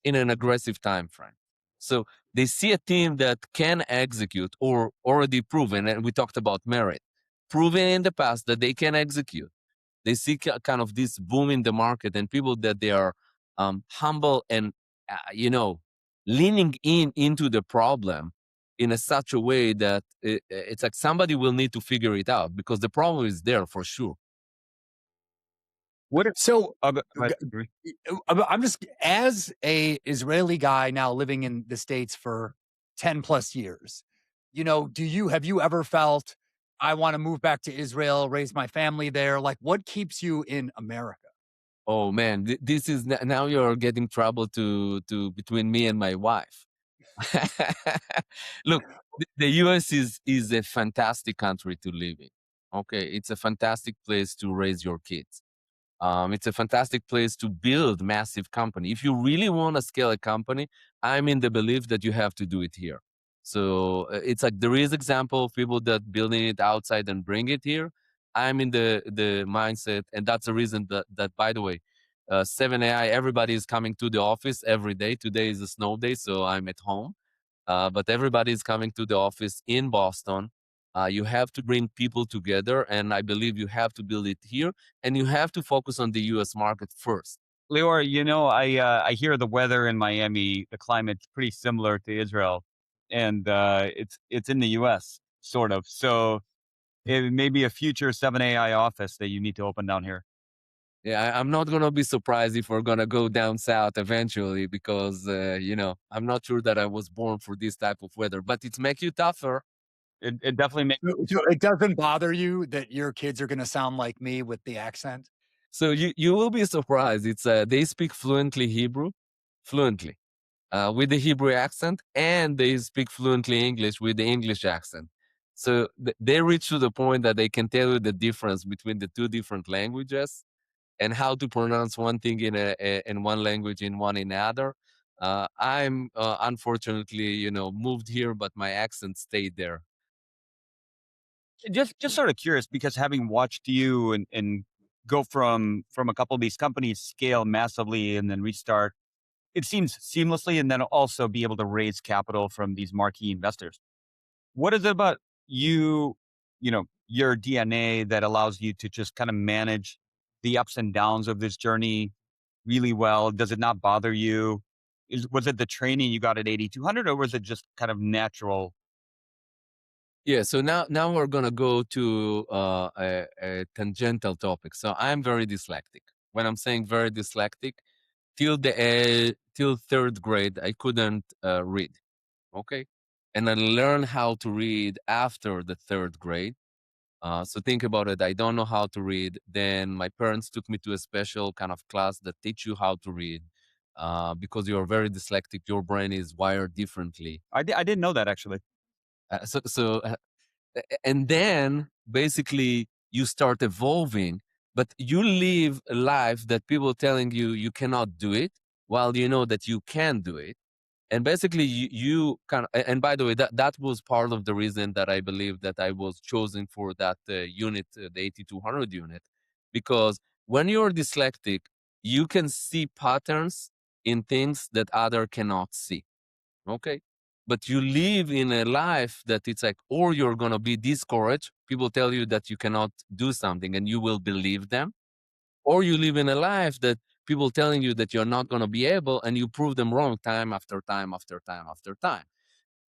in an aggressive time frame. So they see a team that can execute or already proven, and we talked about merit, proven in the past that they can execute. They see kind of this boom in the market and people that they are humble and leaning into the problem in such a way that it's like somebody will need to figure it out because the problem is there for sure. What? So But I'm just, as a Israeli guy now living in the States for 10 plus years, have you ever felt I want to move back to Israel, raise my family there. Like, what keeps you in America? Oh man, this is now you're getting trouble to between me and my wife. Look, the US is a fantastic country to live in. Okay, it's a fantastic place to raise your kids. It's a fantastic place to build massive company. If you really want to scale a company, I'm in the belief that you have to do it here. So it's like there is example of people that building it outside and bring it here. I'm in the mindset, and that's the reason that by the way, 7AI, everybody is coming to the office every day. Today is a snow day, so I'm at home. But everybody is coming to the office in Boston. You have to bring people together, and I believe you have to build it here, and you have to focus on the U.S. market first. Lior, I hear the weather in Miami, the climate's pretty similar to Israel, and it's in the U.S. sort of. So it may be a future 7AI office that you need to open down here. Yeah, I'm not gonna be surprised if we're gonna go down south eventually because I'm not sure that I was born for this type of weather, but it makes you tougher. It definitely makes. So it doesn't bother you that your kids are going to sound like me with the accent? So you will be surprised. It's they speak fluently Hebrew, fluently. With the Hebrew accent, and they speak fluently English with the English accent. So they reach to the point that they can tell you the difference between the two different languages and how to pronounce one thing in one language in one in other. I'm unfortunately, moved here, but my accent stayed there. Just sort of curious because having watched you and go from a couple of these companies scale massively and then restart, it seems seamlessly, and then also be able to raise capital from these marquee investors. What is it about you, your DNA that allows you to just kind of manage the ups and downs of this journey really well? Does it not bother you? Was it the training you got at 8200, or was it just kind of natural? Yeah, so now we're gonna go to a tangential topic. So I'm very dyslexic. When I'm saying very dyslexic, till third grade, I couldn't read. Okay, and I learned how to read after the third grade. So think about it. I don't know how to read. Then my parents took me to a special kind of class that teach you how to read. Because you're very dyslexic, your brain is wired differently. I didn't know that actually. And then basically you start evolving, but you live a life that people telling you you cannot do it, while you know that you can do it. And basically you kind of, and by the way, that was part of the reason that I believe that I was chosen for that unit, the 8200 unit, because when you're dyslexic, you can see patterns in things that other cannot see. Okay, but you live in a life that it's like, or you're going to be discouraged, people tell you that you cannot do something and you will believe them, or you live in a life that people telling you that you're not going to be able, and you prove them wrong time after time after time after time.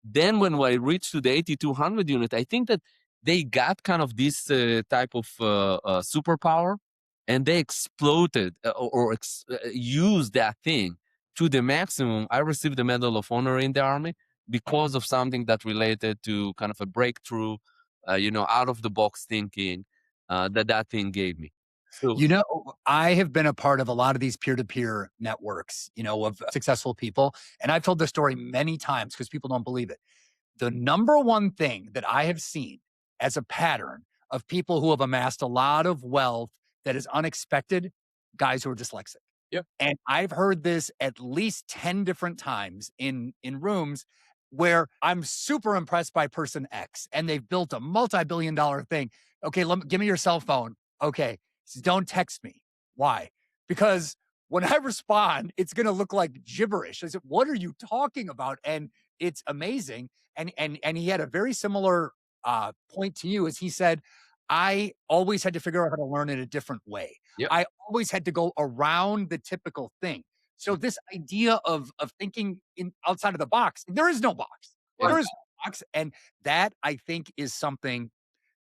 Then when I reached to the 8200 unit, I think that they got kind of this type of superpower, and they exploded or used that thing to the maximum. I received the Medal of Honor in the Army because of something that related to kind of a breakthrough, out of the box thinking that thing gave me. So I have been a part of a lot of these peer-to-peer networks, of successful people. And I've told this story many times because people don't believe it. The number one thing that I have seen as a pattern of people who have amassed a lot of wealth that is unexpected, guys who are dyslexic. Yep. And I've heard this at least 10 different times in rooms where I'm super impressed by person X and they've built a multi-billion dollar thing. Okay, give me your cell phone. Okay, don't text me. Why? Because when I respond, it's going to look like gibberish. I said, what are you talking about? And it's amazing. And he had a very similar point to you as he said, I always had to figure out how to learn in a different way. Yep. I always had to go around the typical thing. So this idea of thinking outside of the box, there is no box. There is no box. And that I think is something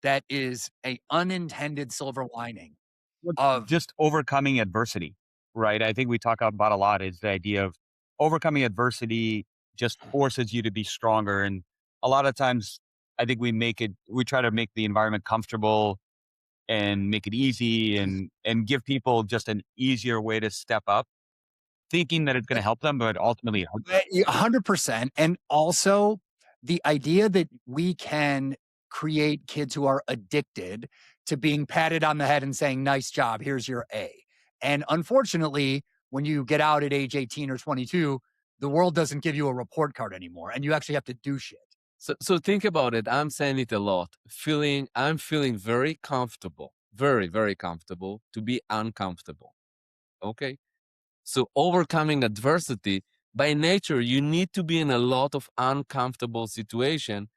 that is a unintended silver lining of Just overcoming adversity, right? I think we talk about a lot is the idea of overcoming adversity just forces you to be stronger. And a lot of times I think we try to make the environment comfortable and make it easy and give people just an easier way to step up, thinking that it's going to help them, but ultimately it hurts them. 100%. And also the idea that we can create kids who are addicted to being patted on the head and saying, nice job, here's your A. And unfortunately, when you get out at age 18 or 22, the world doesn't give you a report card anymore and you actually have to do shit. So think about it. I'm saying it a lot. I'm feeling very comfortable, very, very comfortable to be uncomfortable. Okay. So overcoming adversity, by nature, you need to be in a lot of uncomfortable situation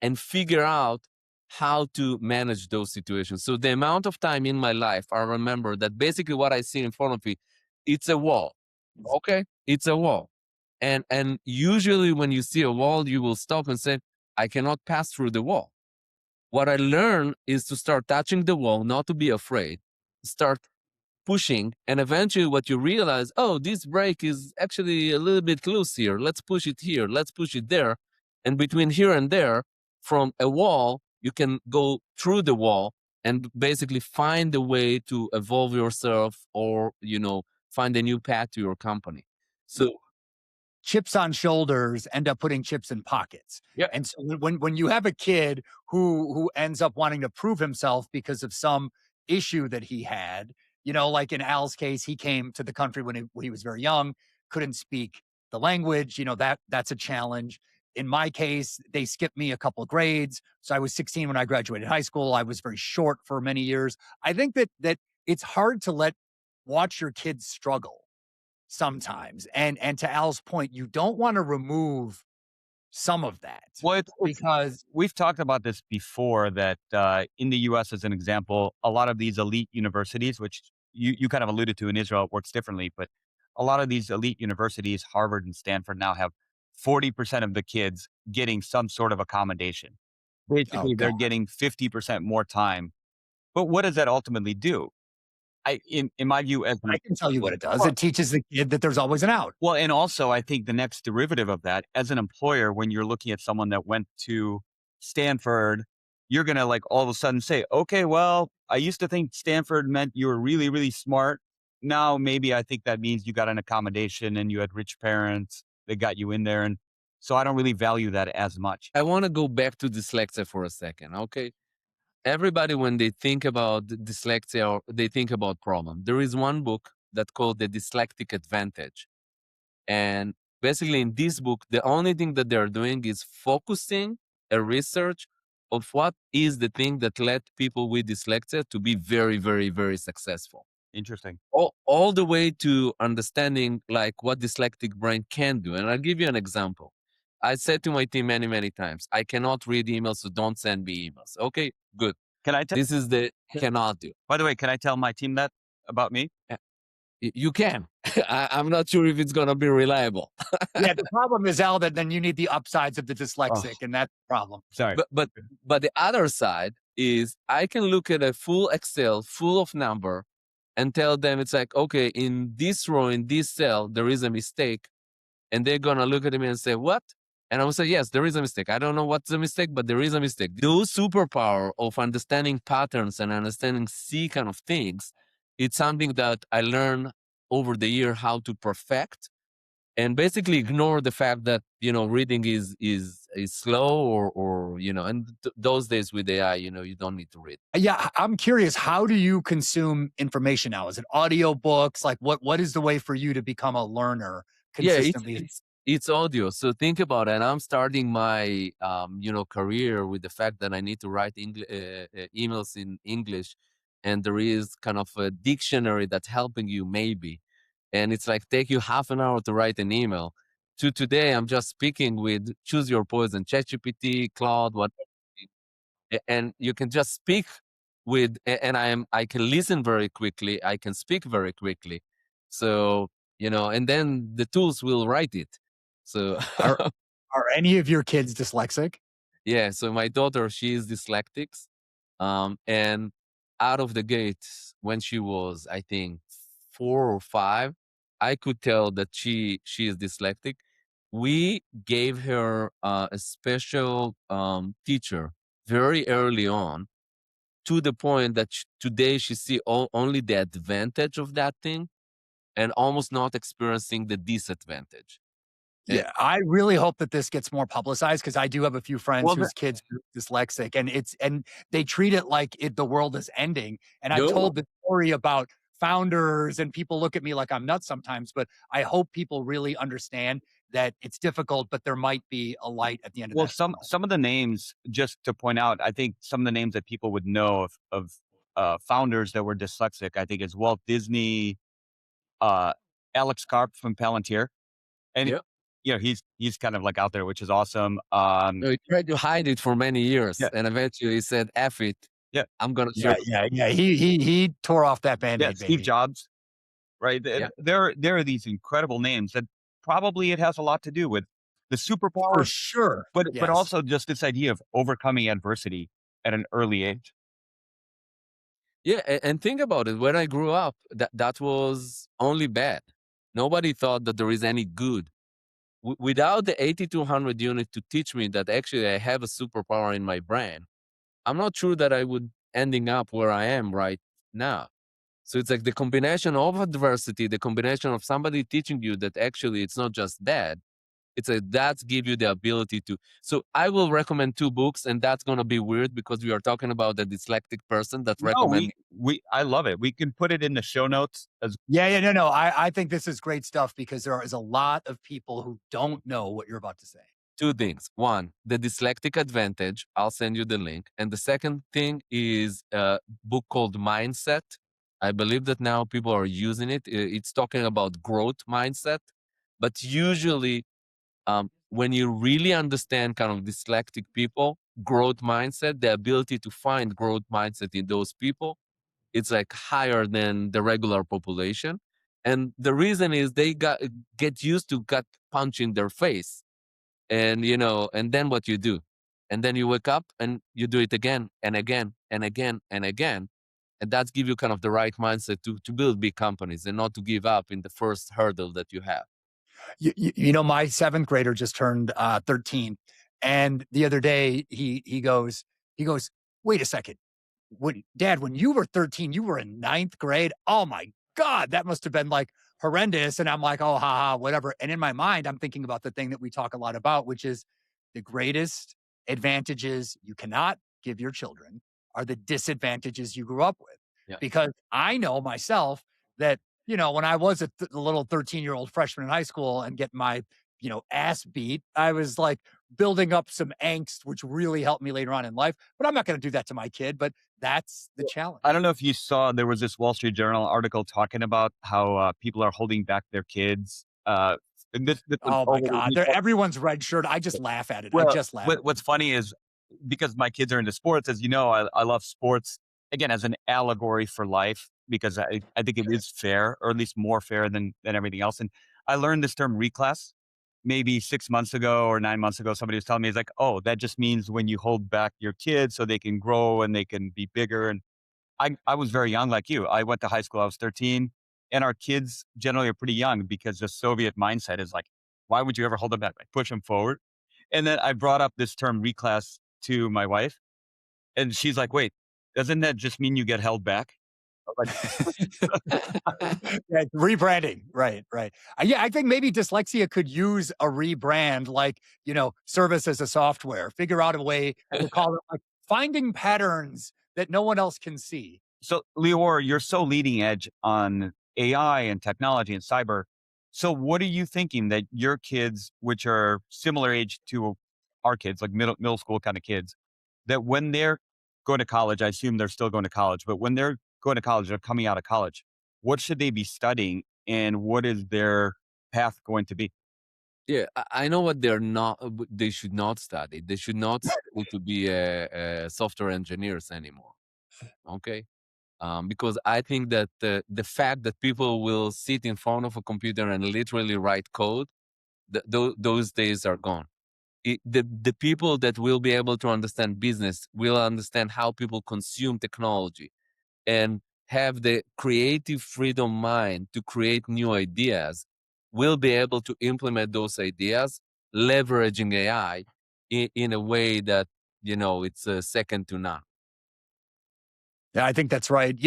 and figure out how to manage those situations. So the amount of time in my life, I remember that basically what I see in front of me, it's a wall. Okay. It's a wall. And usually when you see a wall, you will stop and say, I cannot pass through the wall. What I learned is to start touching the wall, not to be afraid, start pushing, and eventually what you realize, oh, this brake is actually a little bit loose here. Let's push it here. Let's push it there. And between here and there, from a wall, you can go through the wall and basically find a way to evolve yourself or, find a new path to your company. So Chips on shoulders end up putting chips in pockets. yeah, And so when you have a kid who ends up wanting to prove himself because of some issue that he had, like in Al's case, he came to the country when he was very young, couldn't speak the language, that's a challenge. In my case, they skipped me a couple of grades. So I was 16 when I graduated high school. I was very short for many years. I think that it's hard to watch your kids struggle sometimes. And to Al's point, you don't want to remove some of that Well, because we've talked about this before that in the US, as an example, a lot of these elite universities, which you kind of alluded to in Israel, it works differently, but a lot of these elite universities, Harvard and Stanford, now have 40% of the kids getting some sort of accommodation. oh Basically, they're god, getting 50% more time. But what does that ultimately do? In my view, as I an can tell you what it does. It teaches the kid that there's always an out. well, and also I think the next derivative of that, as an employer, when you're looking at someone that went to Stanford, you're gonna like all of a sudden say, okay, well, I used to think Stanford meant you were really, really smart. Now maybe I think that means you got an accommodation and you had rich parents that got you in there. And so I don't really value that as much. I want to go back to dyslexia for a second. Okay. Everybody, when they think about dyslexia or they think about problem, there is one book that called The Dyslexic Advantage. And basically in this book, the only thing that they're doing is focusing a research of what is the thing that led people with dyslexia to be very, very, very successful. Interesting. All the way to understanding like what dyslexic brain can do. And I'll give you an example. I said to my team many, many times, I cannot read emails, so don't send me emails. Okay, good. Can I tell, This is the cannot do. by the way, can I tell my team that about me? You can. I'm not sure if it's going to be reliable. Yeah, the problem is, Al, that then you need the upsides of the dyslexic, and that's the problem. Sorry. But the other side is I can look at a full Excel full of number and tell them it's like, okay, in this row, in this cell, there is a mistake. And they're going to look at me and say, what? And I will say, yes, there is a mistake. I don't know what's the mistake, but there is a mistake. Those superpower of understanding patterns and understanding C kind of things, it's something that I learned over the year how to perfect and basically ignore the fact that, reading is slow or and those days with AI, you don't need to read. Yeah, I'm curious. How do you consume information now? Is it audiobooks? Like, what is the way for you to become a learner Yeah, consistently? it's audio. So think about it. I'm starting my career with the fact that I need to write emails in English, and there is kind of a dictionary that's helping you maybe, and it's like take you half an hour to write an email. To today, I'm just speaking with choose your poison, ChatGPT, Claude, what, and you can just speak with, and I can listen very quickly. I can speak very quickly. So and then the tools will write it. So Are are any of your kids dyslexic? yeah, so my daughter, she is dyslexic. And out of the gate, when she was, I think, 4 or 5, I could tell that she is dyslexic. we gave her a special teacher very early on, to the point that today she see only the advantage of that thing and almost not experiencing the disadvantage. And Yeah, I really hope that this gets more publicized because I do have a few friends Well, whose kids are dyslexic, and they treat it like the world is ending. And I've no, told the story about founders, and people look at me like I'm nuts sometimes, but I hope people really understand that it's difficult, but there might be a light at the end of well, that some tunnel. some of the names, just to point out, I think some of the names that people would know of founders that were dyslexic, I think is Walt Disney, uh, Alex Karp from Palantir, and yeah. he's kind of like out there, which is awesome. No, he tried to hide it for many years, Yeah, and eventually he said, "F it, yeah, I'm gonna Yeah, share." yeah. He tore off that yeah. Band-Aid, Steve baby. Jobs, right? Yeah, There are these incredible names that probably it has a lot to do with the For superpower, sure. but Yes. also just this idea of overcoming adversity at an early age. yeah. And think about it. When I grew up, that was only bad. Nobody thought that there is any good. Without the 8200 unit to teach me that actually I have a superpower in my brain, I'm not sure that I would ending up where I am right now. So it's like the combination of adversity, the combination of somebody teaching you that actually it's not just bad. It's a that give you the ability to. So I will recommend two books, and that's gonna be weird because we are talking about a dyslexic person that No, recommend. we I love it. We can put it in the show notes as Yeah, no. I think this is great stuff because there is a lot of people who don't know what you're about to say. Two things. One, the dyslexic advantage. I'll send you the link. And the second thing is a book called Mindset. I believe that now people are using it. It's talking about growth mindset. But usually, when you really understand kind of dyslexic people, growth mindset, the ability to find growth mindset in those people, it's like higher than the regular population. And the reason is they get used to get punch in their face, and and then what you do, and then you wake up and you do it again and again and again and again, and that's give you kind of the right mindset to build big companies and not to give up in the first hurdle that you have. My seventh grader just turned 13, and the other day he goes, wait a second, when you were 13, you were in ninth grade. Oh my God, that must have been like horrendous. And I'm like, oh, haha, whatever. And in my mind, I'm thinking about the thing that we talk a lot about, which is the greatest advantages you cannot give your children are the disadvantages you grew up with. Yeah. Because I know myself that, when I was a little 13-year-old freshman in high school and get my, ass beat, I was like building up some angst, which really helped me later on in life. But I'm not going to do that to my kid. But that's the challenge. I don't know if you saw there was this Wall Street Journal article talking about how people are holding back their kids. And this was Oh my over the God. weekend. Everyone's red shirt. I just laugh at it. I Well, just laugh. what's funny is because my kids are into sports, as you know, I love sports again as an allegory for life because I think it is fair, or at least more fair than everything else. And I learned this term reclass maybe 6 months ago or 9 months ago. Somebody was telling me, it's like, oh, that just means when you hold back your kids so they can grow and they can be bigger. And I was very young like you. I went to high school, I was 13, and our kids generally are pretty young because the Soviet mindset is like, why would you ever hold them back? Like push them forward. And then I brought up this term reclass to my wife, and she's like, wait, doesn't that just mean you get held back? I'm Yeah, rebranding. Right, right. Yeah, I think maybe dyslexia could use a rebrand, like, service as a software, figure out a way to call it like finding patterns that no one else can see. So, Lior, you're so leading edge on AI and technology and cyber. So, what are you thinking that your kids, which are similar age to our kids, like middle school kind of kids, that when they're going to college, I assume they're still going to college, but when they're going to college, they're coming out of college, what should they be studying and what is their path going to be? Yeah, I know what they're not. They should not study. They should not study to be a software engineers anymore. Okay, because I think that the fact that people will sit in front of a computer and literally write code, those days are gone. The people that will be able to understand business will understand how people consume technology and have the creative freedom mind to create new ideas. will be able to implement those ideas, leveraging AI in a way that, it's second to none. Yeah, I think that's right.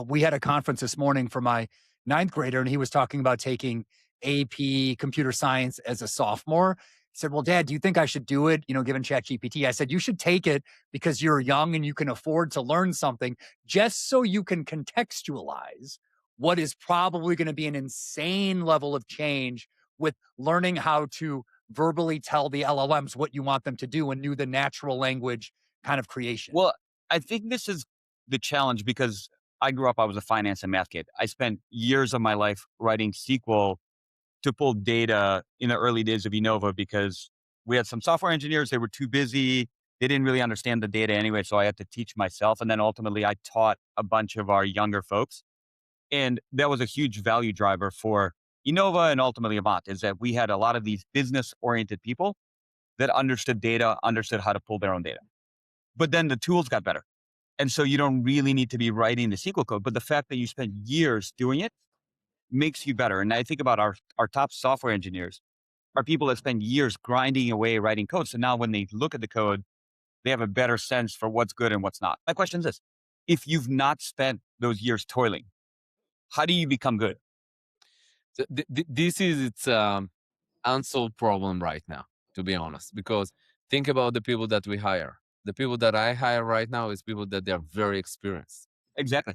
We had a conference this morning for my ninth grader, and he was talking about taking AP computer science as a sophomore. He said, "Well, Dad, do you think I should do it? Given ChatGPT?" I said, "You should take it because you're young and you can afford to learn something just so you can contextualize what is probably going to be an insane level of change with learning how to verbally tell the LLMs what you want them to do and do the natural language kind of creation." Well, I think this is the challenge because I was a finance and math kid. I spent years of my life writing SQL to pull data in the early days of Enova because we had some software engineers, they were too busy. They didn't really understand the data anyway. So I had to teach myself. And then ultimately I taught a bunch of our younger folks. And that was a huge value driver for Enova and ultimately Avant is that we had a lot of these business oriented people that understood data, understood how to pull their own data. But then the tools got better. And so you don't really need to be writing the SQL code. But the fact that you spent years doing it makes you better. And I think about our top software engineers are people that spend years grinding away writing code. So now when they look at the code, they have a better sense for what's good and what's not. My question is this: if you've not spent those years toiling, how do you become good? So this is its unsolved problem right now, to be honest, because think about the people that we hire. The people that I hire right now is people that they're very experienced Exactly.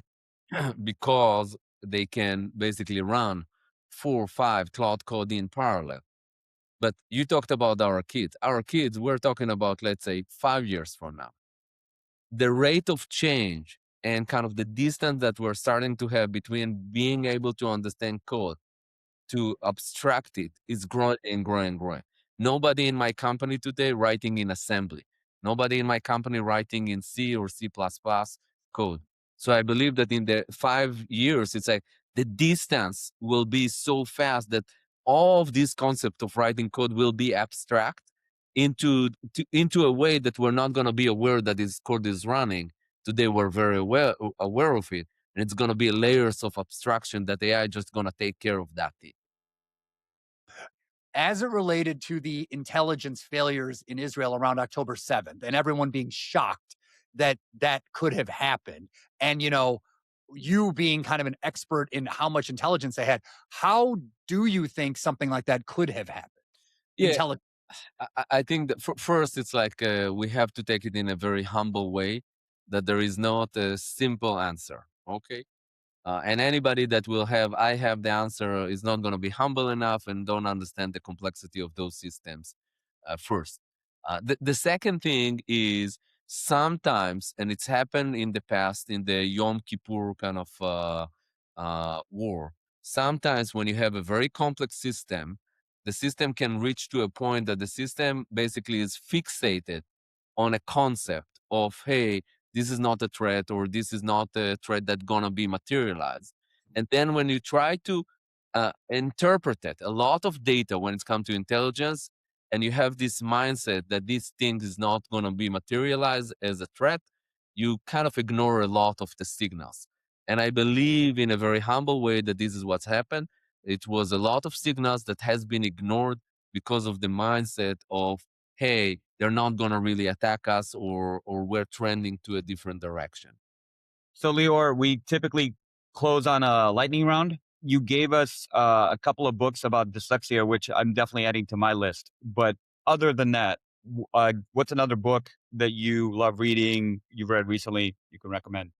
because they can basically run 4 or 5 cloud code in parallel. But you talked about our kids. Our kids, we're talking about, let's say, 5 years from now. The rate of change and kind of the distance that we're starting to have between being able to understand code to abstract it is growing and growing and growing. Nobody in my company today writing in assembly. Nobody in my company writing in C or C++ code. So I believe that in the 5 years, it's like the distance will be so fast that all of this concept of writing code will be abstract into a way that we're not going to be aware that this code is running. Today we're very aware of it, and it's going to be layers of abstraction that AI just going to take care of that thing. As it related to the intelligence failures in Israel around October 7th and everyone being shocked that that could have happened. And, you being kind of an expert in how much intelligence they had, how do you think something like that could have happened? Yeah, Intelligence. I think that first it's like we have to take it in a very humble way, that there is not a simple answer. Okay. And anybody that will have, I have the answer, is not going to be humble enough and don't understand the complexity of those systems first. The second thing is sometimes, and it's happened in the past in the Yom Kippur kind of war, sometimes when you have a very complex system, the system can reach to a point that the system basically is fixated on a concept of, hey, this is not a threat or this is not a threat that's going to be materialized. And then when you try to interpret it, a lot of data when it comes to intelligence, and you have this mindset that this thing is not going to be materialized as a threat, you kind of ignore a lot of the signals. And I believe in a very humble way that this is what's happened. It was a lot of signals that has been ignored because of the mindset of, hey, they're not going to really attack us, or we're trending to a different direction. So, Lior, we typically close on a lightning round. You gave us a couple of books about dyslexia, which I'm definitely adding to my list. But other than that, what's another book that you love reading, you've read recently, you can recommend?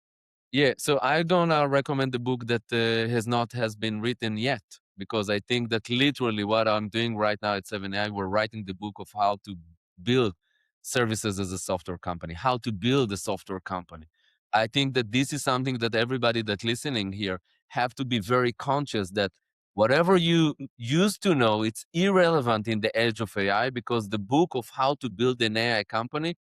Yeah, so I don't recommend the book that has been written yet, because I think that literally what I'm doing right now at 7AI, we're writing the book of how to build services as a software company, how to build a software company. I think that this is something that everybody that's listening here have to be very conscious that whatever you used to know, it's irrelevant in the age of AI, because the book of how to build an AI company,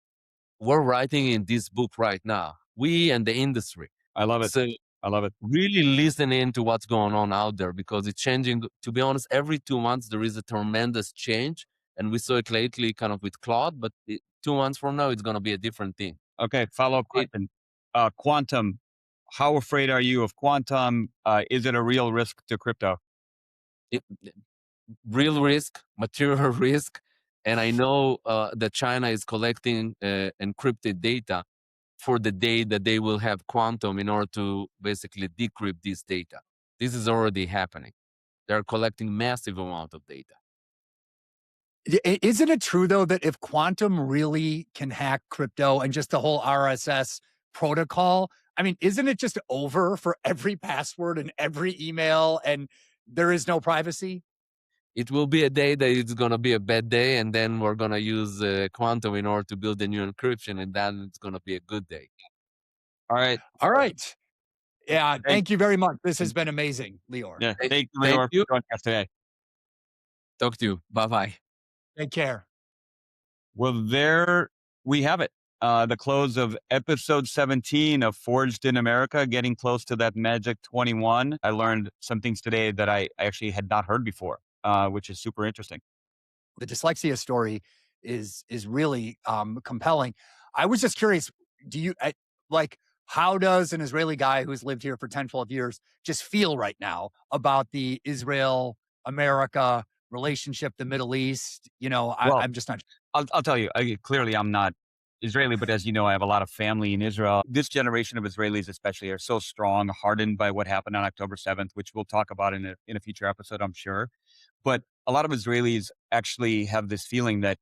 we're writing in this book right now, we and the industry. I love it. So I love it. really listen in to what's going on out there, because it's changing. To be honest, every 2 months there is a tremendous change, and we saw it lately kind of with Claude, but 2 months from now it's going to be a different thing. Okay, follow up It, question. Quantum. How afraid are you of quantum? Is it a real risk to crypto? it real risk, material risk, and I know that China is collecting encrypted data for the day that they will have quantum in order to basically decrypt this data. This is already happening. They're collecting massive amount of data. Isn't it true though that if quantum really can hack crypto and just the whole RSS protocol, I mean, isn't it just over for every password and every email and there is no privacy? It will be a day that it's going to be a bad day, and then we're going to use quantum in order to build a new encryption, and then it's going to be a good day. All right. All right. Yeah. Thank, Thank you very much. This has been amazing, Lior. yeah. Hey, Thank you, thank Lior, you. for joining us today. Talk to you. Bye-bye. Take care. Well, there we have it. The close of episode 17 of Forged in America, getting close to that magic 21. I learned some things today that I actually had not heard before, which is super interesting. The dyslexia story is really compelling. I was just curious, do you like how does an Israeli guy who's lived here for 10, 12 years just feel right now about the Israel America relationship, the Middle East? You know, Well, I'm just not. I'll tell you, clearly I'm not Israeli, but as you know, I have a lot of family in Israel. This generation of Israelis, especially, are so strong, hardened by what happened on October 7th, which we'll talk about in a future episode, I'm sure. But a lot of Israelis actually have this feeling that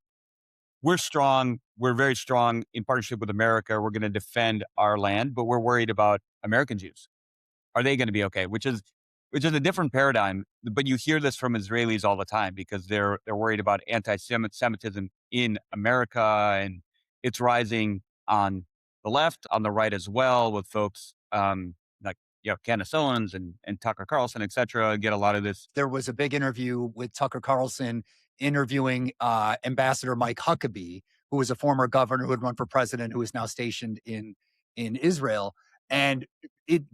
we're strong, we're very strong in partnership with America. We're going to defend our land, but we're worried about American Jews. Are they going to be okay? Which is a different paradigm. But you hear this from Israelis all the time because they're worried about anti-Semitism in America, and it's rising on the left, on the right as well, with folks like Candace Owens and Tucker Carlson, et cetera, get a lot of this. There was a big interview with Tucker Carlson interviewing Ambassador Mike Huckabee, who was a former governor who had run for president, who is now stationed in Israel. And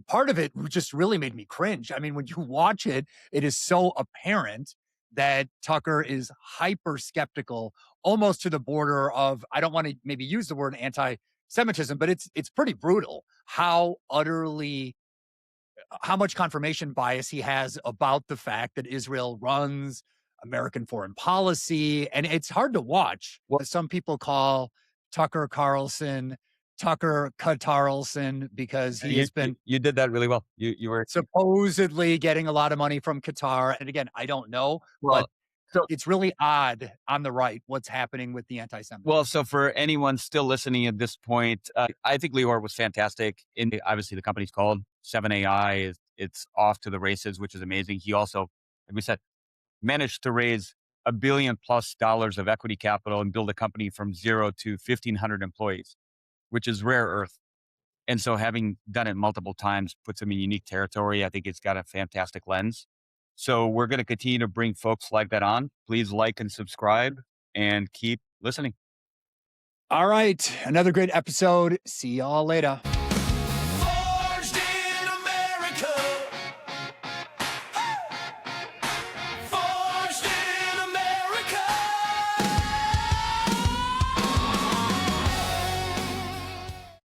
part of it just really made me cringe. I mean, when you watch it, it is so apparent that Tucker is hyper skeptical, almost to the border of, I don't want to maybe use the word anti-Semitism, but it's pretty brutal how much confirmation bias he has about the fact that Israel runs American foreign policy. And it's hard to watch. Well- Some people call Tucker Carlson Tucker Carlson because he has been You did that really well. You were supposedly getting a lot of money from Qatar. And again, I don't know, well. but it's really odd on the right what's happening with the anti-Semitism. Well, so for anyone still listening at this point, I think Lior was fantastic. Obviously, the company's called 7AI. It's off to the races, which is amazing. He also, like we said, managed to raise $1 billion+ of equity capital and build a company from 0 to 1,500 employees, which is rare earth. And so having done it multiple times puts him in unique territory. I think it's got a fantastic lens. So we're going to continue to bring folks like that on. Please like and subscribe and keep listening. All right. Another great episode. See y'all later.